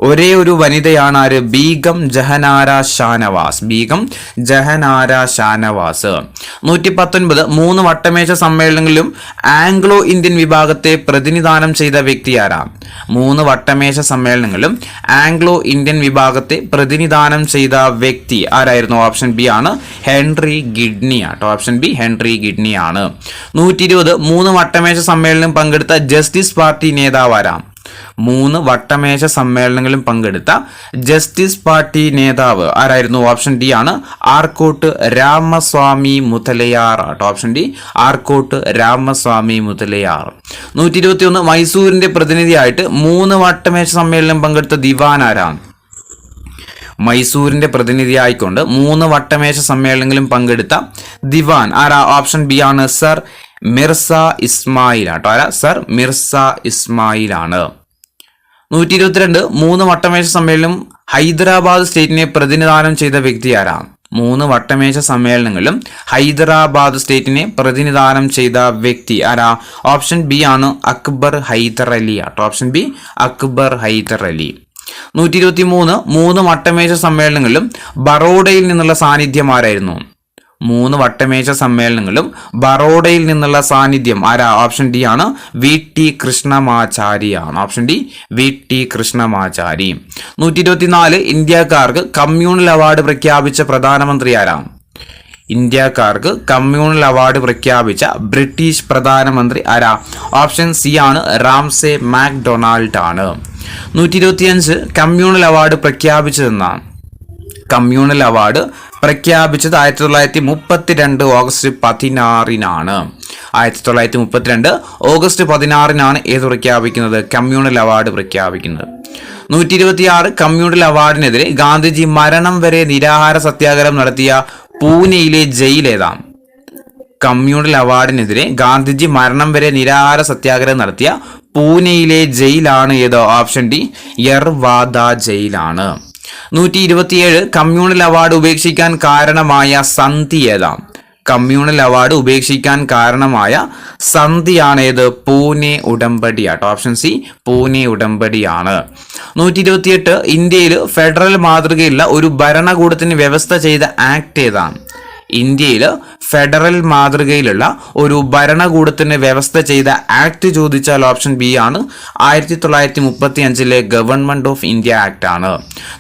ഒരേ ഒരു വനിതയാണ് ആര്? ബീഗം ജഹനാര ഷാനവാസ്. ബീഗം ജഹനാര ഷാനവാസ്. 119 3 വട്ടമേശ സമ്മേളനങ്ങളിലും ആംഗ്ലോ ഇന്ത്യൻ വിഭാഗത്തെ പ്രതിനിധാനം ചെയ്ത വ്യക്തി ആരാം? 3 വട്ടമേശ സമ്മേളനങ്ങളിലും ആംഗ്ലോ ഇന്ത്യൻ വിഭാഗത്തെ പ്രതിനിധാനം ചെയ്ത വ്യക്തി ആരായിരുന്നു? ഓപ്ഷൻ ബി ആണ് ഹെൻറി ഗിഡ്നി ആട്ടോ. ഓപ്ഷൻ ബി ഹെൻറി ഗിഡ്നി ആണ്. 120 3 വട്ടമേശ സമ്മേളനം പങ്കെടുത്ത ജസ്റ്റിസ് പാർട്ടി നേതാവ് ആരാം? 3 വട്ടമേശ സമ്മേളനങ്ങളിലും പങ്കെടുത്ത ജസ്റ്റിസ് പാർട്ടി നേതാവ് ആരായിരുന്നു? ഓപ്ഷൻ ഡി ആണ് ആർക്കോട്ട് രാമസ്വാമി മുതലയാർ ആട്ടോ. Option D Arcot Ramaswami Mudaliar. 121 മൈസൂരിന്റെ പ്രതിനിധിയായിട്ട് 3 വട്ടമേശ സമ്മേളനം പങ്കെടുത്ത ദിവാൻ ആരാണ്? മൈസൂരിന്റെ പ്രതിനിധിയായിക്കൊണ്ട് 3 വട്ടമേശ സമ്മേളനങ്ങളിലും പങ്കെടുത്ത ദിവാൻ ആരാ? ഓപ്ഷൻ ബി ആണ് സർ മിർസ ഇസ്മായിൽ ആട്ടോ. ആരാ? സർ മിർസ ഇസ്മായിൽ ആണ്. 122 3 വട്ടമേശ സമ്മേളനം ഹൈദരാബാദ് സ്റ്റേറ്റിനെ പ്രതിനിധാനം ചെയ്ത വ്യക്തി ആരാ? 3 വട്ടമേശ സമ്മേളനങ്ങളിലും ഹൈദരാബാദ് സ്റ്റേറ്റിനെ പ്രതിനിധാനം ചെയ്ത വ്യക്തി ആരാ? ഓപ്ഷൻ ബി ആണ് അക്ബർ ഹൈദർ അലി ആട്ടോ. Option B Akbar Haidar Ali. 123 3 വട്ടമേശ സമ്മേളനങ്ങളിലും ബറോഡയിൽ നിന്നുള്ള സാന്നിധ്യം ആരായിരുന്നു? 3 വട്ടമേശ സമ്മേളനങ്ങളിലും ബറോഡയിൽ നിന്നുള്ള സാന്നിധ്യം ആരാ? ഓപ്ഷൻ ഡി ആണ് വി ടി കൃഷ്ണമാചാരി ആണ്. Option D V T Krishnamachari. 124 ഇന്ത്യക്കാർക്ക് കമ്മ്യൂണൽ അവാർഡ് പ്രഖ്യാപിച്ച പ്രധാനമന്ത്രി ആരാ? ഇന്ത്യക്കാർക്ക് കമ്മ്യൂണൽ അവാർഡ് പ്രഖ്യാപിച്ച ബ്രിട്ടീഷ് പ്രധാനമന്ത്രി ആരാ? ഓപ്ഷൻ സി ആണ് റാംസെ മാക്ഡൊണാൾഡ് ആണ്. 125 കമ്മ്യൂണൽ അവാർഡ് പ്രഖ്യാപിച്ചതെന്നാണ്. കമ്മ്യൂണൽ അവാർഡ് പ്രഖ്യാപിച്ചത് 1932 ഓഗസ്റ്റ് 16-നാണ്. 1932 ഓഗസ്റ്റ് 16-നാണ് ഏത് പ്രഖ്യാപിക്കുന്നത്? കമ്മ്യൂണൽ അവാർഡ് പ്രഖ്യാപിക്കുന്നത്. 126 കമ്മ്യൂണൽ അവാർഡിനെതിരെ ഗാന്ധിജി മരണം വരെ നിരാഹാര സത്യാഗ്രഹം നടത്തിയ പൂനെയിലെ ജയിൽ ഏതാണ്? കമ്മ്യൂണൽ അവാർഡിനെതിരെ ഗാന്ധിജി മരണം വരെ നിരാഹാര സത്യാഗ്രഹം നടത്തിയ പൂനെയിലെ ജയിലാണ് ഏത്? ഓപ്ഷൻ ഡി യർവാദ ജയിലാണ്. 127 കമ്മ്യൂണൽ അവാർഡ് ഉപേക്ഷിക്കാൻ കാരണമായ സന്ധി ഏതാ? കമ്മ്യൂണൽ അവാർഡ് ഉപേക്ഷിക്കാൻ കാരണമായ സന്ധിയാണ് ഏത്? പൂനെ ഉടമ്പടി ആട്ടോ. Option C Pune ഉടമ്പടിയാണ്. 128 ഇന്ത്യയിൽ ഫെഡറൽ മാതൃകയുള്ള ഒരു ഭരണകൂടത്തിന് വ്യവസ്ഥ ചെയ്ത ആക്ട് ഏതാണ്? ഇന്ത്യയിൽ ഫെഡറൽ മാതൃകയിലുള്ള ഒരു ഭരണകൂടത്തിന് വ്യവസ്ഥ ചെയ്ത ആക്ട് ചോദിച്ചാൽ ഓപ്ഷൻ ബി ആണ് 1935 ഗവൺമെന്റ് ഓഫ് ഇന്ത്യ ആക്ട് ആണ്.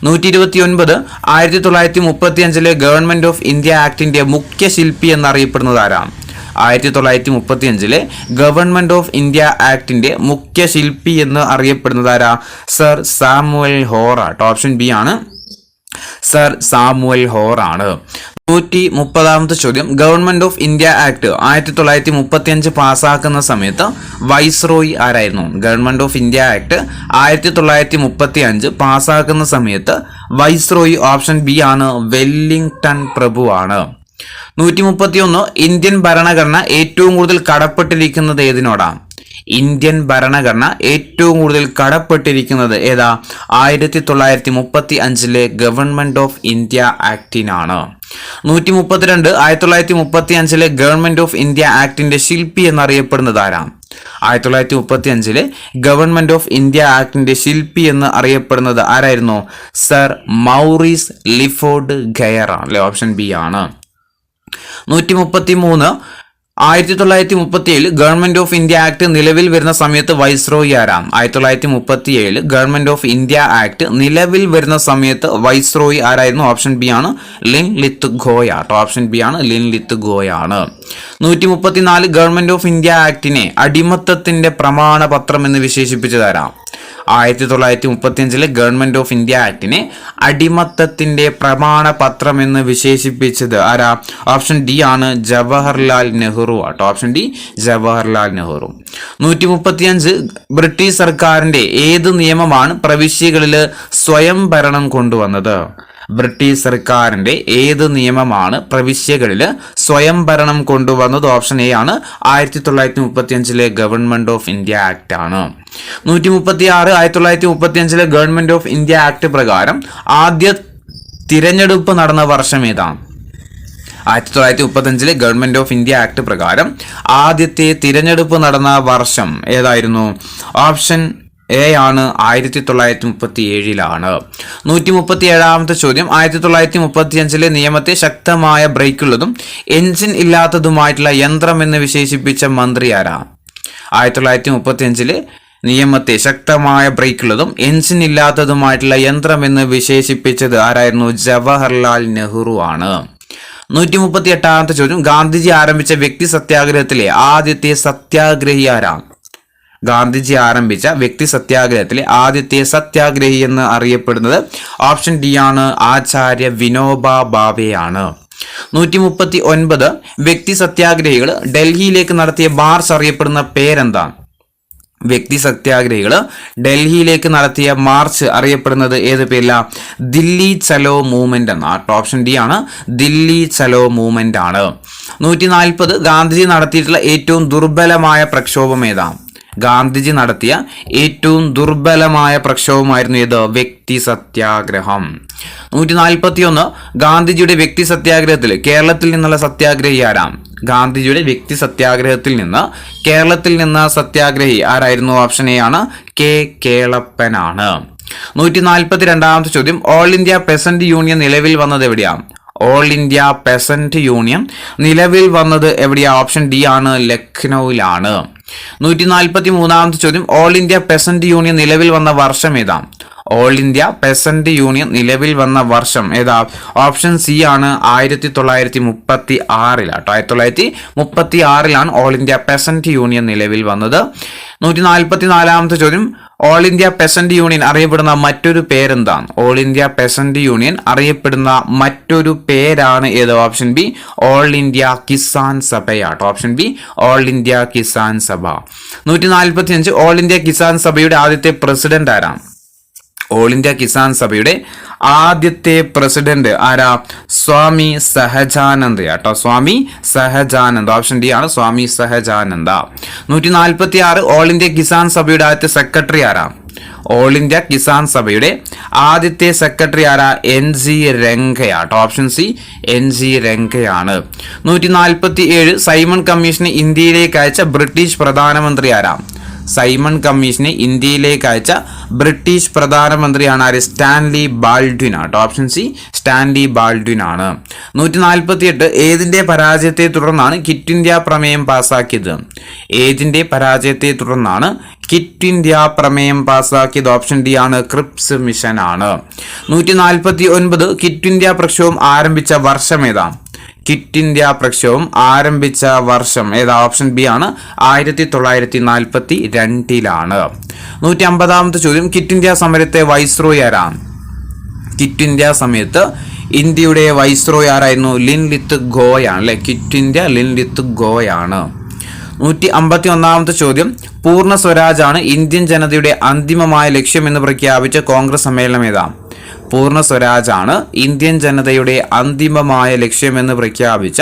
129 1935 ഗവൺമെന്റ് ഓഫ് ഇന്ത്യ ആക്ടിന്റെ മുഖ്യ ശില്പി എന്നറിയപ്പെടുന്നത് ആരാണ്? 1935 ഗവൺമെന്റ് ഓഫ് ഇന്ത്യ ആക്ടിന്റെ മുഖ്യ ശില്പി എന്ന് അറിയപ്പെടുന്നത് ആരാ? സർ സാമുവൽ ഹോർ ആട്ടോ. ഓപ്ഷൻ ബി ആണ് സർ സാമുവൽ ഹോർ ആണ്. 130 ചോദ്യം ഗവൺമെന്റ് ഓഫ് ഇന്ത്യ ആക്ട് 1935 പാസ്സാക്കുന്ന സമയത്ത് വൈസ്രോയി ആരായിരുന്നു? ഗവൺമെന്റ് ഓഫ് ഇന്ത്യ ആക്ട് 1935 പാസ്സാക്കുന്ന സമയത്ത് വൈസ്രോയി ഓപ്ഷൻ ബി ആണ് വെല്ലിംഗ്ടൺ പ്രഭു ആണ്. 131 ഇന്ത്യൻ ഭരണഘടന ഏറ്റവും കൂടുതൽ കടപ്പെട്ടിരിക്കുന്നത് ഏതിനോടാണ്? ഇന്ത്യൻ ഭരണഘടന ഏറ്റവും കൂടുതൽ കടപ്പെട്ടിരിക്കുന്നത് ഏതാ? 1935 ഗവൺമെന്റ് ഓഫ് ഇന്ത്യ ആക്ടിനാണ്. 132 1935 ഗവൺമെന്റ് ഓഫ് ഇന്ത്യ ആക്ടിന്റെ ശില്പി എന്നറിയപ്പെടുന്നത് ആരാണ്? 1935 ഗവൺമെന്റ് ഓഫ് ഇന്ത്യ ആക്ടിന്റെ ശില്പി എന്ന് അറിയപ്പെടുന്നത് ആരായിരുന്നു? സർ മൗറീസ് ലിഫോർഡ് ഗയർ അല്ലെ. ഓപ്ഷൻ ബി ആണ്. 133 1937 ഗവൺമെന്റ് ഓഫ് ഇന്ത്യ ആക്ട് നിലവിൽ വരുന്ന സമയത്ത് viceroy Aram? 1937 government of India act നിലവിൽ വരുന്ന സമയത്ത് വൈസ്രോയി ആരായിരുന്നു? ഓപ്ഷൻ ബി ആണ് ലിൻ ലിത്ത് ഗോയ ആട്ടോ. ഓപ്ഷൻ ബി ആണ് ലിൻ ലിത്ത് ഗോയ ആണ്. 134 ഗവൺമെന്റ് ഓഫ് ഇന്ത്യ ആക്ടിനെ അടിമത്തത്തിന്റെ പ്രമാണ പത്രം എന്ന് വിശേഷിപ്പിച്ചത് ആരാം? 1935 ഗവൺമെന്റ് ഓഫ് ഇന്ത്യ ആക്ടിനെ അടിമത്തത്തിന്റെ പ്രമാണ പത്രം എന്ന് വിശേഷിപ്പിച്ചത് ആരാ? ഓപ്ഷൻ ഡി ആണ് ജവഹർലാൽ നെഹ്റു ആട്ടോ. Option D Jawaharlal Nehru. 135 British സർക്കാരിന്റെ ഏത് നിയമമാണ് പ്രവിശ്യകളിൽ സ്വയം ഭരണം കൊണ്ടുവന്നത്? ബ്രിട്ടീഷ് സർക്കാരിന്റെ ഏത് നിയമമാണ് പ്രവിശ്യകളിൽ സ്വയം ഭരണം കൊണ്ടുവന്നത്? ഓപ്ഷൻ എ ആണ് 1935 ഗവൺമെന്റ് ഓഫ് ഇന്ത്യ ആക്ട് ആണ്. 136 1935 ഗവൺമെന്റ് ഓഫ് ഇന്ത്യ ആക്ട് പ്രകാരം ആദ്യ തിരഞ്ഞെടുപ്പ് നടന്ന വർഷം ഏതാണ്? 1935 ഗവൺമെന്റ് ഓഫ് ഇന്ത്യ ആക്ട് പ്രകാരം ആദ്യത്തെ തിരഞ്ഞെടുപ്പ് നടന്ന വർഷം ഏതായിരുന്നു? ഓപ്ഷൻ എ ആണ് 1937. 137 ചോദ്യം 1935 നിയമത്തെ ശക്തമായ ബ്രേക്കുള്ളതും എഞ്ചിൻ ഇല്ലാത്തതുമായിട്ടുള്ള യന്ത്രം എന്ന് വിശേഷിപ്പിച്ച മന്ത്രി ആരാ? 1935 നിയമത്തെ ശക്തമായ ബ്രേക്കുള്ളതും എഞ്ചിൻ ഇല്ലാത്തതുമായിട്ടുള്ള യന്ത്രം എന്ന് വിശേഷിപ്പിച്ചത് ആരായിരുന്നു? ജവഹർലാൽ നെഹ്റു ആണ്. 138 ചോദ്യം ഗാന്ധിജി ആരംഭിച്ച വ്യക്തി സത്യാഗ്രഹത്തിലെ ആദ്യത്തെ സത്യാഗ്രഹി ആരാണ്? ഗാന്ധിജി ആരംഭിച്ച വ്യക്തി സത്യാഗ്രഹത്തിലെ ആദ്യത്തെ സത്യാഗ്രഹി എന്ന് അറിയപ്പെടുന്നത് ഓപ്ഷൻ ഡി ആണ് ആചാര്യ വിനോബ ഭാവെ ആണ്. 139 വ്യക്തി സത്യാഗ്രഹികൾ ഡൽഹിയിലേക്ക് നടത്തിയ മാർച്ച് അറിയപ്പെടുന്ന പേരെന്താണ്? വ്യക്തി സത്യാഗ്രഹികൾ ഡൽഹിയിലേക്ക് നടത്തിയ മാർച്ച് അറിയപ്പെടുന്നത് ഏത് പേരില? ദില്ലി ചലോ മൂവ്മെന്റ് എന്ന. ഓപ്ഷൻ ഡി ആണ് ദില്ലി ചലോ മൂവ്മെന്റ് ആണ്. 140 ഗാന്ധിജി നടത്തിയിട്ടുള്ള ഏറ്റവും ദുർബലമായ പ്രക്ഷോഭം ഏതാണ്? ഗാന്ധിജി നടത്തിയ ഏറ്റവും ദുർബലമായ പ്രക്ഷോഭമായിരുന്നു ഏത്? വ്യക്തി സത്യാഗ്രഹം. 141 ഗാന്ധിജിയുടെ വ്യക്തി സത്യാഗ്രഹത്തിൽ കേരളത്തിൽ നിന്നുള്ള സത്യാഗ്രഹി ആരാം? ഗാന്ധിജിയുടെ വ്യക്തി സത്യാഗ്രഹത്തിൽ നിന്ന് കേരളത്തിൽ നിന്ന് സത്യാഗ്രഹി ആരായിരുന്നു? ഓപ്ഷൻ എ ആണ്, കെ കേളപ്പനാണ്. 142 ചോദ്യം, ഓൾ ഇന്ത്യ പെസന്റ് യൂണിയൻ നിലവിൽ വന്നത് എവിടെയാ? ഓൾ ഇന്ത്യ പെസന്റ് യൂണിയൻ നിലവിൽ വന്നത് എവിടെയാ? ഓപ്ഷൻ ഡി ആണ്, ലക്നൌവിലാണ്. 143 ചോദ്യം, ഓൾ ഇന്ത്യ പെസന്റ് യൂണിയൻ നിലവിൽ വന്ന വർഷം ഏതാ? ഓൾ ഇന്ത്യ പെസന്റ് യൂണിയൻ നിലവിൽ വന്ന വർഷം ഏതാ? ഓപ്ഷൻ സി ആണ്, 1936. 1936 ഓൾ ഇന്ത്യ പെസന്റ് യൂണിയൻ നിലവിൽ വന്നത്. 144 ചോദ്യം, ഓൾ ഇന്ത്യ പെസന്റ് യൂണിയൻ അറിയപ്പെടുന്ന മറ്റൊരു പേരെന്താണ്? ഓൾ ഇന്ത്യ പെസന്റ് യൂണിയൻ അറിയപ്പെടുന്ന മറ്റൊരു പേരാണ് ഏത്? Option B, all India Kisan സഭയാട്ടോ. Option B, all India Kisan Sabha. 145 all India Kisan സഭയുടെ ആദ്യത്തെ പ്രസിഡന്റ് ആരാണ്? ഓൾ ഇന്ത്യ കിസാൻ സഭയുടെ ആദ്യത്തെ പ്രസിഡന്റ് ആരാ? സ്വാമി സഹജാനന്ദ ആട്ടോ. സ്വാമി സഹജാനന്ദ. ഓപ്ഷൻ ഡി ആണ്, സ്വാമി സഹജാനന്ദ. 146 ഓൾ ഇന്ത്യ കിസാൻ സഭയുടെ ആദ്യത്തെ സെക്രട്ടറി ആരാ? ഓൾ ഇന്ത്യ കിസാൻ സഭയുടെ ആദ്യത്തെ സെക്രട്ടറി ആരാ? NG രംഗയാട്ടോ. ഓപ്ഷൻ സി, NG രംഗയാണ്. 147 സൈമൺ കമ്മീഷനെ ഇന്ത്യയിലേക്ക് അയച്ച ബ്രിട്ടീഷ് പ്രധാനമന്ത്രി ആരാ? സൈമൺ കമ്മീഷനെ ഇന്ത്യയിലേക്ക് അയച്ച ബ്രിട്ടീഷ് പ്രധാനമന്ത്രിയാണ് ആര്? സ്റ്റാൻലി ബാൾഡ്വിൻ ആട്ടോ. ഓപ്ഷൻ സി, സ്റ്റാൻലി ബാൾഡ്വിൻ ആണ്. 148 ഏതിന്റെ പരാജയത്തെ തുടർന്നാണ് ക്വിറ്റ് ഇന്ത്യ പ്രമേയം പാസാക്കിയത്? ഏതിന്റെ പരാജയത്തെ തുടർന്നാണ് ക്വിറ്റ് ഇന്ത്യ പ്രമേയം പാസാക്കിയത്? ഓപ്ഷൻ ഡി ആണ്, ക്രിപ്സ് മിഷൻ ആണ്. 149 ക്വിറ്റ് ഇന്ത്യ പ്രക്ഷോഭം ആരംഭിച്ച വർഷം ഏതാ? ക്വിറ്റ് ഇന്ത്യ പ്രക്ഷോഭം ആരംഭിച്ച വർഷം ഏതാ? ഓപ്ഷൻ ബി ആണ്, 1942. 150 ചോദ്യം, ക്വിറ്റ് ഇന്ത്യ സമരത്തെ വൈസ്രോയി ആരാണ്? ക്വിറ്റ് ഇന്ത്യ സമയത്ത് ഇന്ത്യയുടെ വൈസ്രോയി ആരായിരുന്നു? ലിൻലിത്ത് ഗോയാണ് അല്ലെ. Quit India ലിൻലിത്ത് ഗോയാണ്. 151 ചോദ്യം, പൂർണ്ണ സ്വരാജ് ആണ് ഇന്ത്യൻ ജനതയുടെ അന്തിമമായ ലക്ഷ്യം എന്ന് പ്രഖ്യാപിച്ച കോൺഗ്രസ് സമ്മേളനം ഏതാ? പൂർണ്ണ സ്വരാജ് ആണ് ഇന്ത്യൻ ജനതയുടെ അന്തിമമായ ലക്ഷ്യമെന്ന് പ്രഖ്യാപിച്ച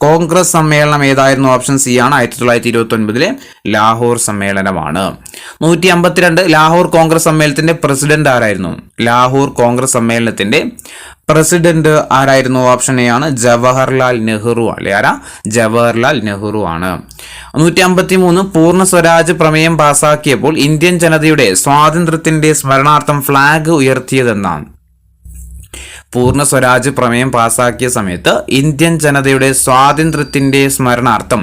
കോൺഗ്രസ് സമ്മേളനം ഏതായിരുന്നു? ഓപ്ഷൻ സി ആണ്, 1929 ലാഹോർ സമ്മേളനമാണ്. 152 ലാഹോർ കോൺഗ്രസ് സമ്മേളനത്തിന്റെ പ്രസിഡന്റ് ആരായിരുന്നു? ലാഹോർ കോൺഗ്രസ് സമ്മേളനത്തിന്റെ പ്രസിഡന്റ് ആരായിരുന്നു? ഓപ്ഷൻ എ ആണ്, ജവഹർലാൽ നെഹ്റു അല്ലെ. ആരാ? ജവഹർലാൽ നെഹ്റു ആണ്. 153 പൂർണ്ണ സ്വരാജ് പ്രമേയം പാസാക്കിയപ്പോൾ ഇന്ത്യൻ ജനതയുടെ സ്വാതന്ത്ര്യത്തിന്റെ സ്മരണാർത്ഥം ഫ്ലാഗ് ഉയർത്തിയതെന്നാണ്? പൂർണ്ണ സ്വരാജ് പ്രമേയം പാസാക്കിയ സമയത്ത് ഇന്ത്യൻ ജനതയുടെ സ്വാതന്ത്ര്യത്തിന്റെ സ്മരണാർത്ഥം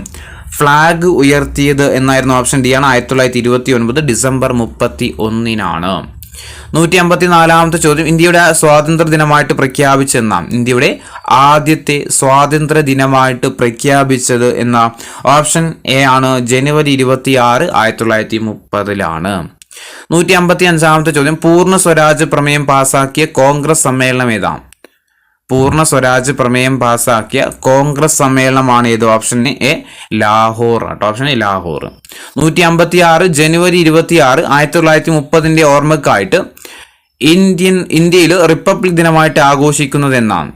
ഫ്ലാഗ് ഉയർത്തിയത് എന്നായിരുന്നു? ഓപ്ഷൻ ഡി ആണ്, 1929 ഡിസംബർ 31. 154 ചോദ്യം, ഇന്ത്യയുടെ സ്വാതന്ത്ര്യ ദിനമായിട്ട് പ്രഖ്യാപിച്ചെന്നാണ്? ഇന്ത്യയുടെ ആദ്യത്തെ സ്വാതന്ത്ര്യ ദിനമായിട്ട് പ്രഖ്യാപിച്ചത് എന്ന? ഓപ്ഷൻ എ ആണ്, ജനുവരി 26, 1930. 155 ചോദ്യം, പൂർണ്ണ സ്വരാജ് പ്രമേയം പാസാക്കിയ കോൺഗ്രസ് സമ്മേളനം ഏതാ? പൂർണ്ണ സ്വരാജ് പ്രമേയം പാസാക്കിയ കോൺഗ്രസ് സമ്മേളനമാണ് ഏത്? ഓപ്ഷൻ എ, ലാഹോർ ആട്ടോ. Option A, Lahore. 156 ജനുവരി 26, 1930 ഓർമ്മക്കായിട്ട് ഇന്ത്യയിൽ റിപ്പബ്ലിക് ദിനമായിട്ട് ആഘോഷിക്കുന്നത് എന്നാണ്?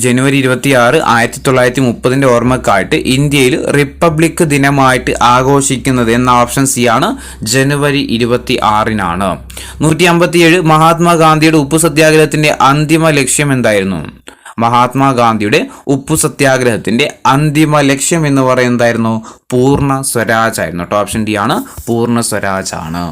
ജനുവരി 26, 1930 ഓർമ്മക്കായിട്ട് ഇന്ത്യയിൽ റിപ്പബ്ലിക് ദിനമായിട്ട് ആഘോഷിക്കുന്നത് എന്ന? ഓപ്ഷൻ സി ആണ്, ജനുവരി 26. 157 മഹാത്മാഗാന്ധിയുടെ ഉപ്പു സത്യാഗ്രഹത്തിന്റെ അന്തിമ ലക്ഷ്യം എന്തായിരുന്നു? മഹാത്മാഗാന്ധിയുടെ ഉപ്പു സത്യാഗ്രഹത്തിന്റെ അന്തിമ ലക്ഷ്യം എന്ന് പറയുന്നതായിരുന്നു? പൂർണ്ണ സ്വരാജ് ആയിരുന്നു കേട്ടോ. ഓപ്ഷൻ ഡി ആണ്, പൂർണ്ണ സ്വരാജ് ആണ്.